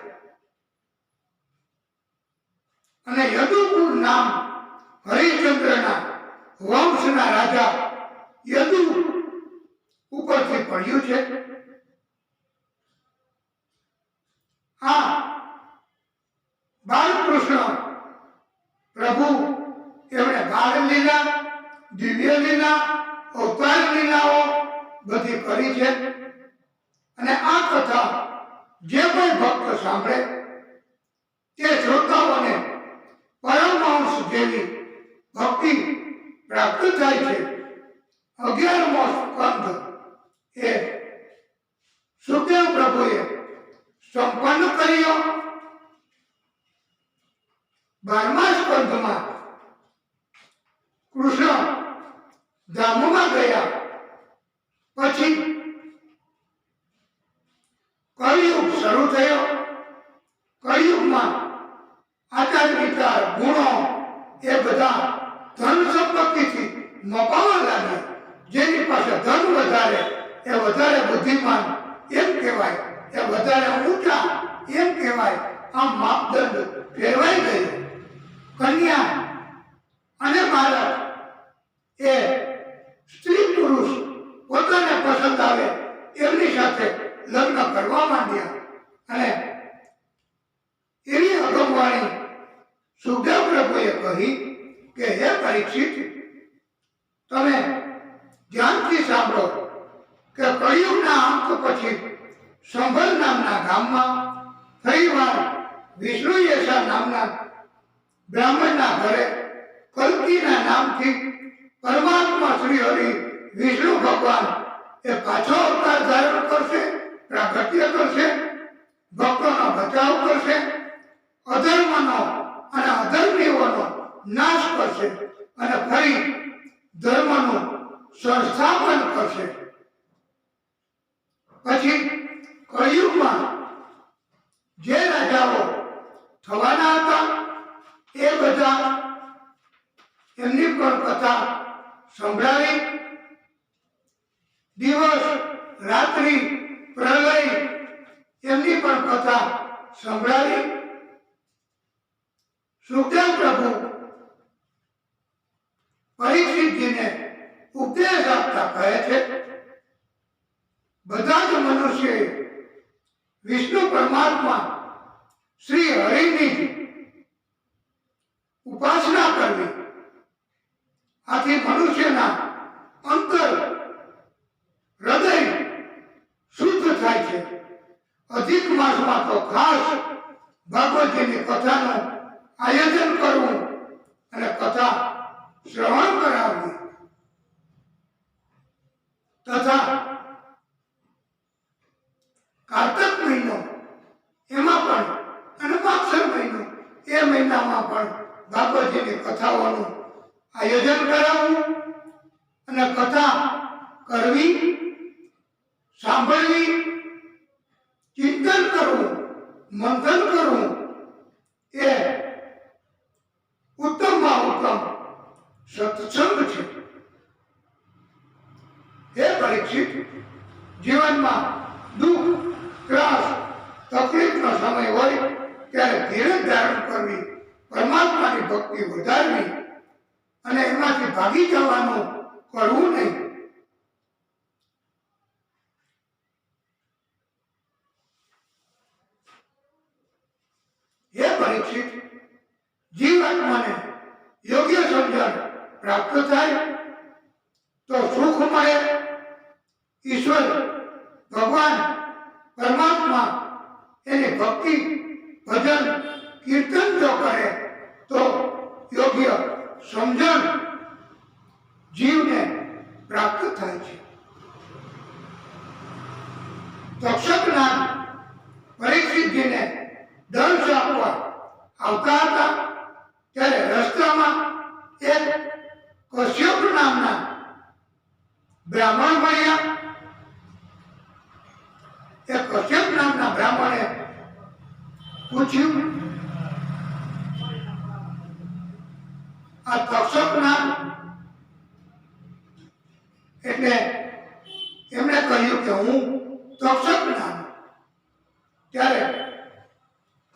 અને યદુકુળ નામ હરિશ્ચંદ્રના વંશના રાજા યદુ ઉપરથી પડ્યું છે. આ બાલકૃષ્ણ પ્રભુ એમણે બાળ લીલા, દિવ્ય લીલા, અવતાર લીલાઓ બધી કરી છે. અને આ કથા જે કોઈ ભક્ત સાંભળે તે શ્રોતાઓને પરમહંસ જેવી ભક્તિ પ્રાપ્ત થાય છે. 11મો સ્કંધ એ સુખદેવ પ્રભુએ સંપન્ન કર્યો. 12મા સ્કંધમાં કૃષ્ણ ધામમાં ગયા પછી કળિયુગ શરૂ થયો. કળિયુગમાં આચાર વિચાર ગુણો એ બધા ધન સંપત્તિથી મપાવા લાગ્યા. જેની પાસે ધન વધારે એ વધારે બુદ્ધિમાન એમ કહેવાય, એ વધારે ઊંચા એમ કહેવાય. આ માપદંડ ફેરવાઈ ગયો. કન્યા અને બાળક એ સ્ત્રી પુરુષ પોતાને પસંદ આવે એમની સાથે લગ્ન કરવા માંડ્યા. અને એવી અગમવાણી સુખદેવ પ્રભુએ કહી કે હે પરીક્ષિત, તમે ધ્યાનથી સાંભળો કે કળિયુગના અંત પછી સંભલ નામના ગામમાં ફરીવાર વિષ્ણુ યશા નામના બ્રાહ્મણના ઘરે કલ્કીના નામથી પરમાત્મા શ્રી હરિ વિષ્ણુ ભગવાન એ પાછો અવતાર ધારણ કરશે, પ્રાગટ્ય કરશે, ભક્તોનો બચાવ કરશે, અધર્મનો અને અધર્મીઓનો નાશ કરશે અને ફરી ધર્મનું સંસ્થાપન કરશે. પછી કળિયુગમાં જે રાજાઓ થવાના હતા એ બધા એમની પણ કથા સંભળાવી. દિવસ રાત્રિ પ્રલય એમની પણ કથા સંભળાવી. સુખદેવ પ્રભુ પરીક્ષિતજીને ઉપદેશ આપતા કહે છે, બધા જ મનુષ્યએ વિષ્ણુ પરમાત્મા શ્રી હરિની ઉપાસના કરવી. આથી મનુષ્યના અંતર હૃદય શુદ્ધ થાય છે. અધિક માસમાં તો ખાસ ભાગવતજીની કથાનું આયોજન કરવું અને કથા શ્રવણ કરાવવી તથા કાર્તક મહિનો એમાં પણ અને માગસર મહિનો એ મહિનામાં પણ ભાગવતજીની કથાઓનું આયોજન કરાવવું અને કથા કરવી, સાંભળવી, ચિંતન કરવું, મંથન કરવું એ ઉત્તમમાં ઉત્તમ સત્સંગ છે. હે પરીક્ષિત, જીવનમાં દુઃખ, ત્રાસ, તકલીફનો સમય હોય એમાંથી ભક્તિ વધારવી અને એમાંથી ભાગી જવાનું કરવું નહીં. હે પરીક્ષિત, જીવાત્માને યોગ્ય સમજણ પ્રાપ્ત થાય તો સુખ મળે. ઈશ્વર ભગવાન પરમાત્મા એની ભક્તિ ભજન કીર્તન જો કરે તો યોગ્ય સમજણ જીવને પ્રાપ્ત થાય છે. તક્ષકના પરીક્ષિતજીને દંશ આપવા આવતા હતા ત્યારે રસ્તામાં એક કશ્યપ નામના બ્રાહ્મણ મળ્યા. એ કશ્યપ નામના બ્રાહ્મણે પૂછ્યું, આ તક્ષકના એટલે એમણે કહ્યું કે હું તક્ષકના. ત્યારે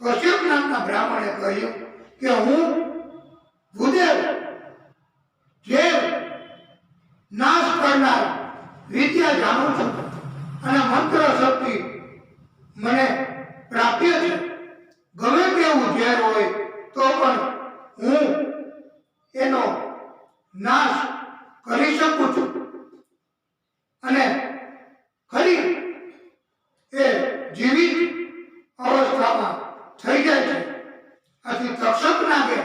કશ્યપ નામના બ્રાહ્મણે કહ્યું કે હું ભૂદેવ, જે નાશ કરનાર વિદ્યા જાણું છું અને મંત્ર શક્તિ મને પ્રાપ્ય છે. ગમે તેવું ઝેર હોય તો પણ હું એનો નાશ કરી શકું છું અને ખરી એ જીવિત અવસ્થામાં થઈ જાય છે. આથી તક્ષક નાગે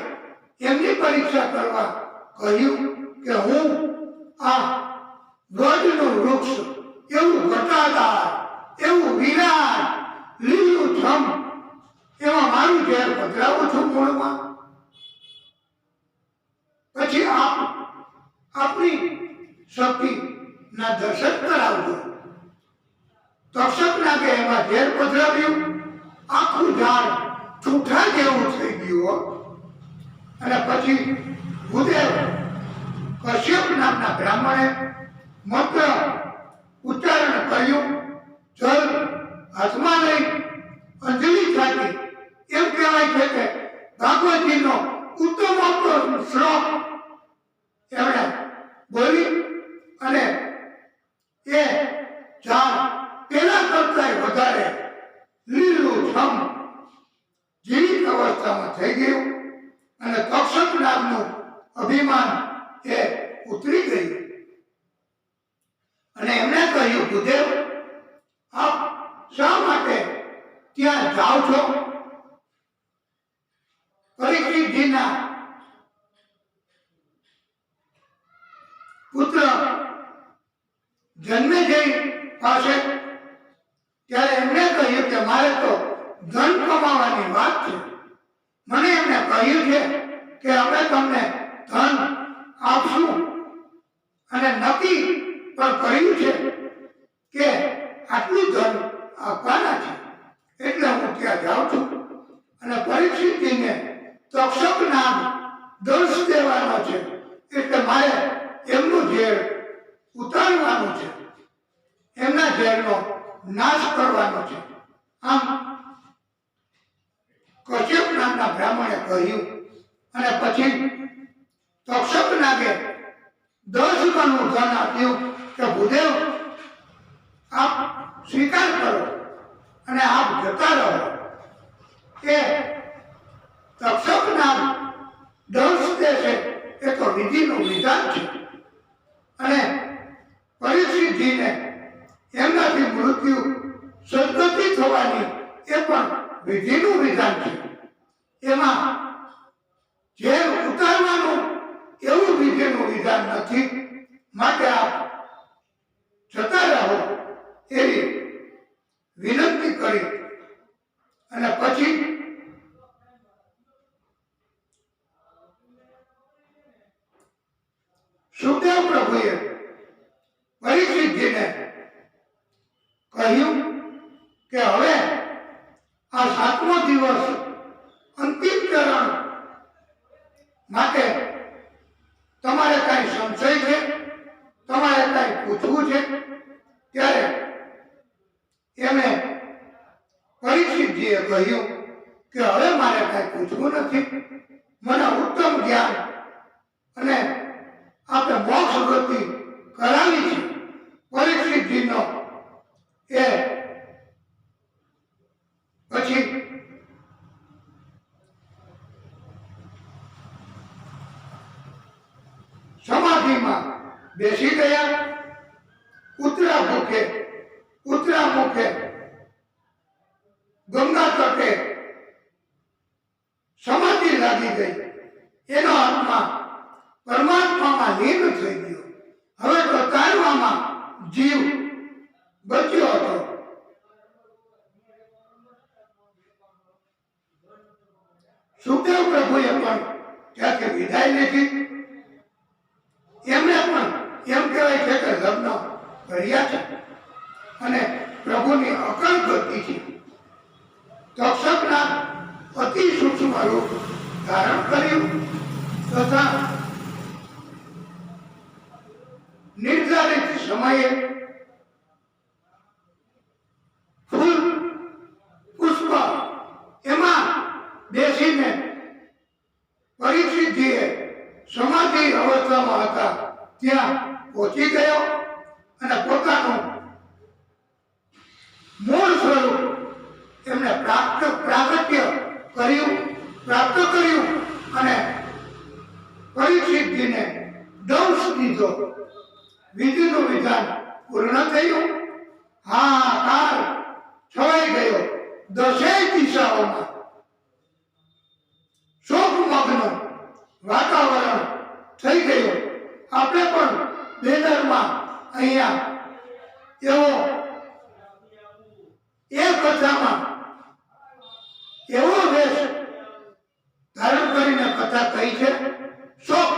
એમની પરીક્ષા કરવા કહ્યું કે હું આ વ્રજનું વૃક્ષ એવું ઘટાદાર, એવું વિરાટ, લીલું છમ, એમાં મારું ઝેર પધરાવું છું મૂળમાં. પછી આપની શક્તિના દર્શન કરાવજો. તક્ષક નાગે એમાં ઝેર પધરાવ્યું. આખું ઝાડ છૂઠા જેવું થઈ ગયું અને પછી ભૂદેવ કશ્યપ નામના બ્રાહ્મણે મંત્ર ઉચ્ચારણ કર્યું. જલ હાથમાં લઈ અંજલિ થાકી. એમ કહેવાય છે કે ભાગવતજીનો ઉત્તમ શ્લોક એમણે બોલી અને એ ઝાડ પેલા કરતા વધારે લીલું છમ જીવિત અવસ્થામાં થઈ ગયું અને તક્ષક નામનું અભિમાન એ ઉતરી ગયું. અને એમણે કહ્યું, ભૂદેવ, આપ શા માટે ત્યાં જાઓ છો? પરીક્ષિતજીના પુત્ર જન્મેજય પાસે. ત્યારે એમણે કહ્યું કે મારે તો ધન કમાવાની વાત છે. મને એમણે કહ્યું છે કે અમે તમને ધન આપશું અને નક્કી પણ કહ્યું છે કે આટલું ધન આપવાના છે. એટલે હું ત્યાં જાઉં છું અને પરીક્ષિતજીને તક્ષક નામ દંશ દેવાનો છે. એટલે મારે એમનું ઝેર ઉતારવાનું છે, એમના ઝેરનો નાશ કરવાનો છે. આમ કશ્યપ નામના બ્રાહ્મણે કહ્યું અને પછી તક્ષક નાગે 10 ગણું ધન આપ્યું કે ભૂદેવ, આપ સ્વીકાર કરો અને આપ જતા રહો. એ તક્ષક નામ દંશ દેશે એ તો વિધિનું વિધાન છે અને પરીક્ષિતજીને એમનાથી મૃત્યુ સદગતિ થવાની એ પણ વિધિનું વિધાન છે. એમાં ઝેર ઉતારવાનું એવું વિધિનું વિધાન નથી. માટે આપ જતા રહો એવી વિનંતી કરી અને પછી સુખદેવ પ્રભુએ પરીક્ષિતજીને કહ્યું કે હવે આ 7મો દિવસ અંતિમ ચરણ માટે તમારે કઈ સંશય છે, તમારે કઈ પૂછવું છે? ત્યારે એમણે પરીક્ષિતજીએ કહ્યું કે હવે મારે કઈ પૂછવું નથી. મને ઉત્તમ ધ્યાન અને આપણે મોક્ષ ગતિ કરાવી છે પરીક્ષિતજીનો એ પછી સમાધિમાં બેસી ગયા. ઉત્તરા મુખે ગંગા તટે સમાધિ લાગી ગઈ. એનો આત્મા પરમાત્મામાં લીન થઈ ગયો. હવે તો તારવામાં જીવ બચ્યો હતો. સુખદેવ પ્રભુએ પણ ત્યાંથી વિદાય લીધી. એમને પણ એમ કહેવાય છે કે લગ્ન કર્યા છે અને પ્રભુની અકળ ગતિથી તક્ષકના અતિ સૂક્ષ્મ રૂપ ધારણ કર્યું તથા નિર્ધારિત સમયે ફૂલ પુષ્પ એમાં બેસીને પરીક્ષિતજીએ સમાધિ અવસ્થામાં હતા ત્યાં પહોંચી ગયો અને પોતાનું મૂળ સ્વરૂપ એમને પ્રાપ્ત કર્યું અને પરીક્ષિતજીને દંશ દીધો. વિધિનું વિધાન પૂર્ણ થયું. હાહાકાર છવાઈ ગયો. દસેય દિશાઓમાં શોકમગ્ન વાતાવરણ થઈ ગયું. આપણે પણ બેનરમાં અહીંયા એવો એ કથામાં એવો વેશ ધારણ કરીને કથા કહી છે. શોક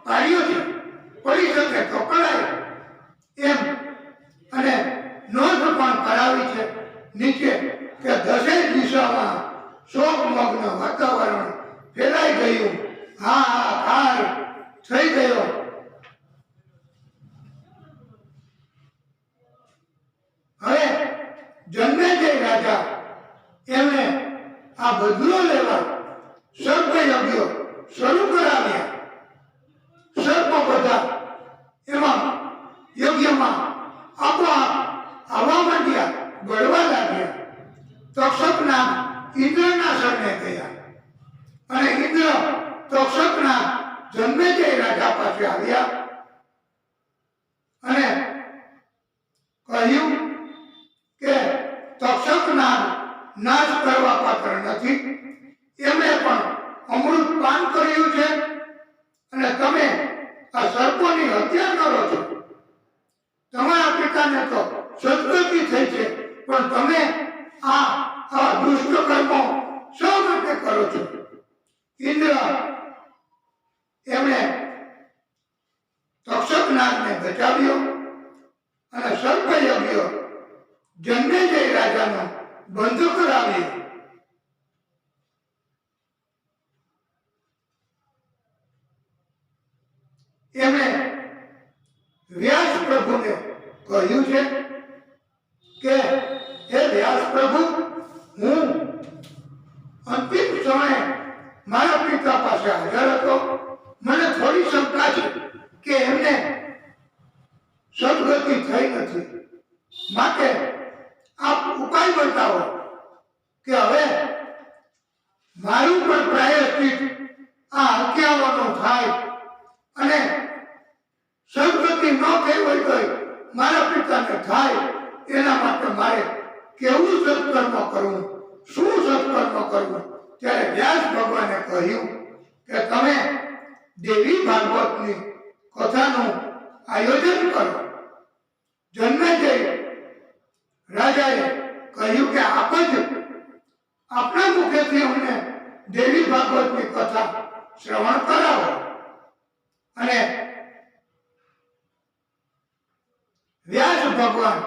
પાડ્યો છે. પડી શકે તો કરાય એમ અને નોંધ પણ કરાવી છે નીચે કે દસેય દિશામાં શોકમગ્ન વાતાવરણ ફેલાઈ ગયું. હાહાકાર થઈ ગયો. હવે જન્મેજય રાજા એમણે આ બદલો લેવા સર્પયજ્ઞો શરૂ કરાવ્યા. સર્પ બધા એમાં યજ્ઞમાં આપોઆપ આવવા માંડ્યા, બળવા લાગ્યા. તક્ષકના ઇન્દ્રના શરણે ગયા અને ઇન્દ્ર તક્ષકના જન્મેજય રાજા પાસે આવ્યા અને કહ્યું કે તક્ષકના નાશ કરવા પાત્ર નથી. એમણે પણ અમૃત પાન કર્યું છે અને તમે આ સર્પોની હત્યા કરો છો. તમારા પિતાને તો સદગતિ થઈ છે પણ તમે આ દુષ્ટ કર્મો શા માટે કરો છો? ઇન્દ્ર એમણે તક્ષકનાગને બચાવ્યો અને સર્પયજ્ઞ જન્મેજય રાજાનો બંધ કરાવ્યો. એમણે વ્યાસ પ્રભુને કહ્યું છે કે હે વ્યાસ પ્રભુ, હું અંતિમ સમયે મારા પિતા પાસે હાજર હતો. મને થોડી શંકા છે કે એમને સદગતિ થઈ નથી. માટે આપ ઉપાય બતાવો કે હવે મારું પણ પ્રાયશ્ચિત આ હત્યાઓનું થાય અને સદગતિ ન થઈ હોય તો મારા પિતાને થાય. એના માટે મારે કેવું સત્કર્મ કરવું, શું સત્કર્મ કરવું? ત્યારે વ્યાસ ભગવાને કહ્યું કે તમે દેવી ભાગવતની કથાનું આયોજન કરો. જન્મેજય રાજાએ કહ્યું કે આપ જ આપણા મુખેથી અમને દેવી ભાગવતની કથા શ્રવણ કરાવો. અને વ્યાસ ભગવાન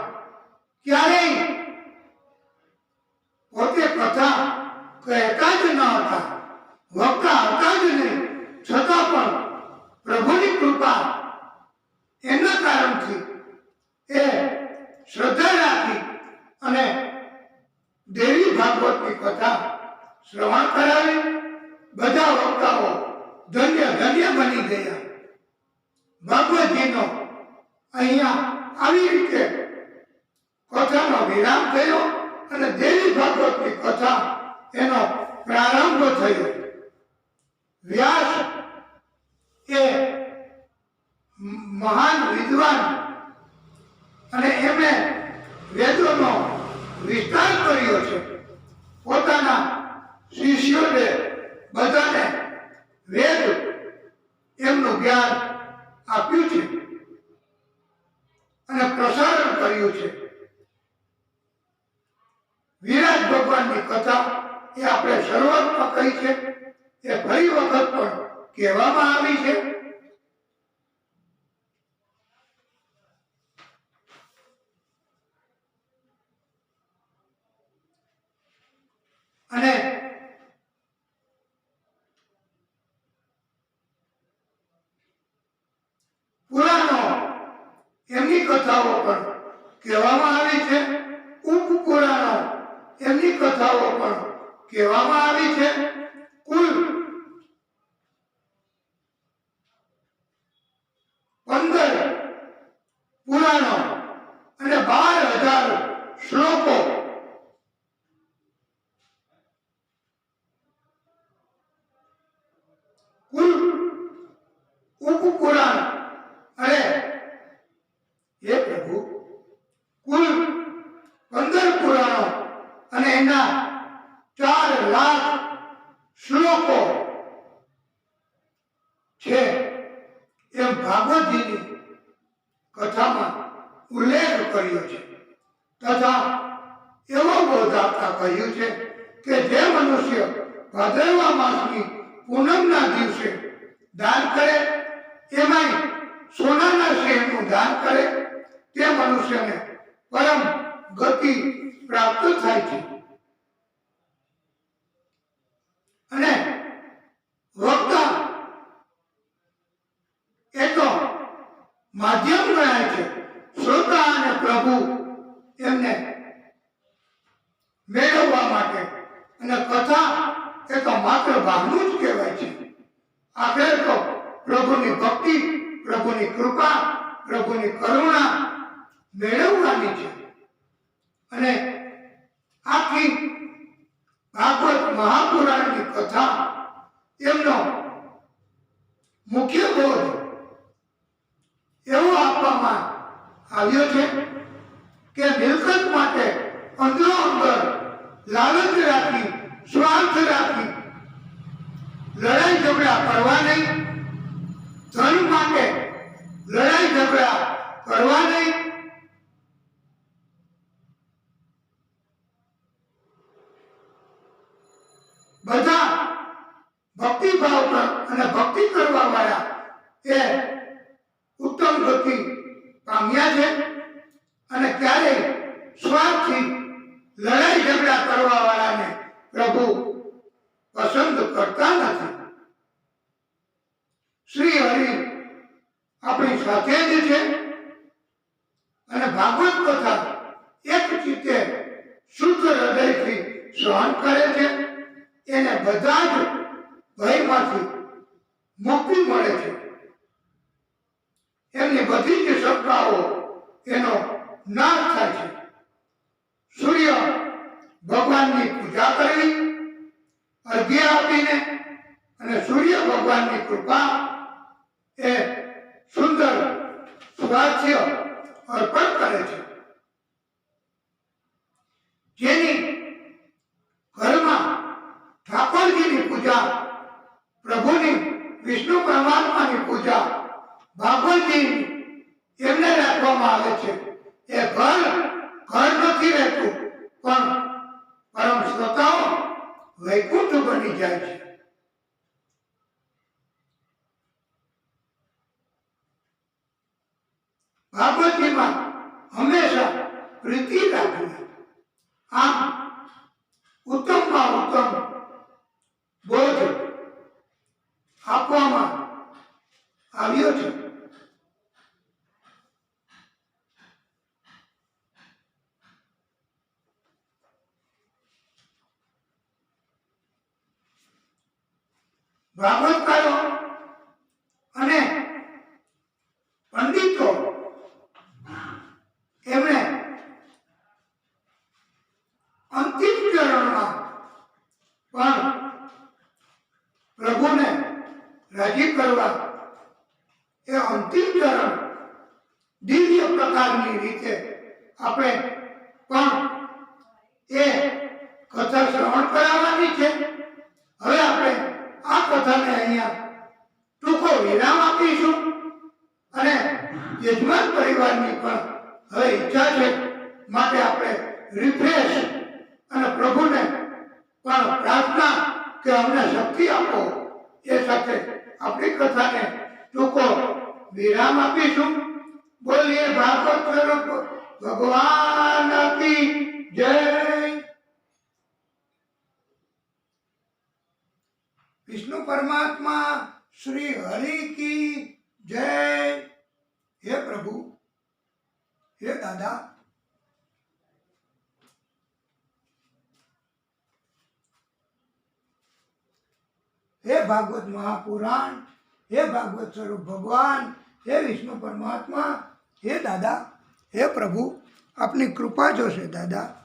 ક્યારેય પોતે કથા કહેતા જ ન હતા, વક્તા હતા જ નહીં. છતાં પણ પ્રભુની કૃપા એના કારણથી એ શ્રદ્ધા રાખી અને દેવી ભાગવતની કથા શ્રવણ કરાવી. બધા વક્તાઓ ધન્ય ધન્ય બની ગયા. ભગવતજીનો અહીંયા આવી રીતે કથાનો વિરામ થયો અને દેવી ભાગવતની કથા એનો પ્રારંભ થયો. વ્યાસ એ મહાન વિદ્વાન અને એમણે વેદોનો વિસ્તાર કર્યો છે. પોતાના શિષ્યોને બધાને વેદ એમનું જ્ઞાન આપ્યું છે અને પ્રસારણ કર્યું છે. વિરાટ ભગવાનની કથા એ આપણે શરૂઆતમાં કહી છે, એ ફરી વખત પણ કહેવામાં આવી છે. અને પુરાણો એમની કથાઓ પણ કહેવામાં આવી છે. ઉપપુરાણો એમની કથાઓ પણ કહેવામાં આવી છે. કુલ 15 પુરાણો અને 12,000 શ્લોકો કુલ ઉપપુરાણ અરે હે પ્રભુ કુલ 15 પુરાણો અને એના 4 લાખ શ્લોકો છે એમ ભાગવતજીની કથામાં ઉલ્લેખ કર્યો છે. તથા એવો બોધ આપતા કહ્યું છે કે જે મનુષ્ય ભાદરવા માસની પૂનમના દિવસે દાન કરે, એમાંય સોનાના શેરનું દાન કરે, તે મનુષ્યને પરમ ગતિ પ્રાપ્ત થાય છે. અને વક્તા એ તો માધ્યમ ગણાય છે. શ્રોતા અને પ્રભુ એમને મેળવવા માટે, અને કથા એ તો માત્ર બહારનું જ કહેવાય છે. આખરે તો પ્રભુની ભક્તિ, પ્રભુની કૃપા, પ્રભુની કરુણા મેળવવાની છે. અને આખી ભાગવત મહાપુરાણની કથા એમનો મુખ્ય બોધ એવો આપવામાં આવ્યો છે કે મિલકત માટે અંદરો અંદર લાલચ રાખી, સ્વાર્થ રાખી લડાઈ ઝઘડા કરવા નહીં. ધન માટે લડાઈ ઝઘડા કરવા નહીં. બધા ભક્તિભાવ અને ભક્તિ કરવા વાળા એ ઉત્તમ ગતિ પામ્યા છે. અને ક્યારેય સ્વાર્થથી લડાઈ ઝઘડા કરવા વાળાને પ્રભુ પસંદ કરતા નથી. શ્રી હરિ આપણી સાથે જ છે અને ભાગવત કથા એક ચિત્તે શુદ્ધ હૃદયથી સહન કરે છે. એને બધા જ ભયમાંથી મુક્તિ મળે છે. એમની બધી જ શંકાઓ એનો નાશ થાય છે. સૂર્ય ભગવાનની પૂજા કરવી, અર્ઘ્ય આપીને, અને સૂર્ય ભગવાનની કૃપા એ સુંદર સ્વાસ્થ્ય અર્પણ કરે છે. જેની ઘરમાં ઠાકોરજીની પૂજા, પ્રભુની વિષ્ણુ પરમાત્માની પૂજા, ભાગવતજી એમને રાખવામાં આવે છે. એ ઘર નથી રહેતું, પણ પરમ શ્રોતાઓ વૈકુંઠ બની જાય છે. ભાગવતજીમાં હંમેશા પ્રીતિ રાખવી. આમ ઉત્તમમાં ઉત્તમ બોધ આપવામાં આવ્યો છે. ભાગવતકારો કરવા એ અંતિમ ચરણ દિવ્ય પ્રકારની રીતે આપણે પણ એ કથા શ્રવણ કરાવવાની છે. હવે આપણે આ કથાને અહીંયા ટૂંકો વિરામ આપીશું અને યજમાન પરિવારની પણ હવે ઈચ્છા છે, માટે આપણે રિફ્રેશ અને પ્રભુને પણ પ્રાર્થના કે અમને શક્તિ આપો એ સાથે આપણી કથાને ટૂંકો વિરામ આપીશું. બોલીએ ભાગવત સ્વરૂપ ભગવાન કી જય. વિષ્ણુ પરમાત્મા શ્રી હરિ કી જય. હે પ્રભુ, હે દાદા, हे भागवत महापुराण, हे भागवत स्वरूप भगवान, हे विष्णु परमात्मा, हे दादा, हे प्रभु, अपनी कृपा जो से दादा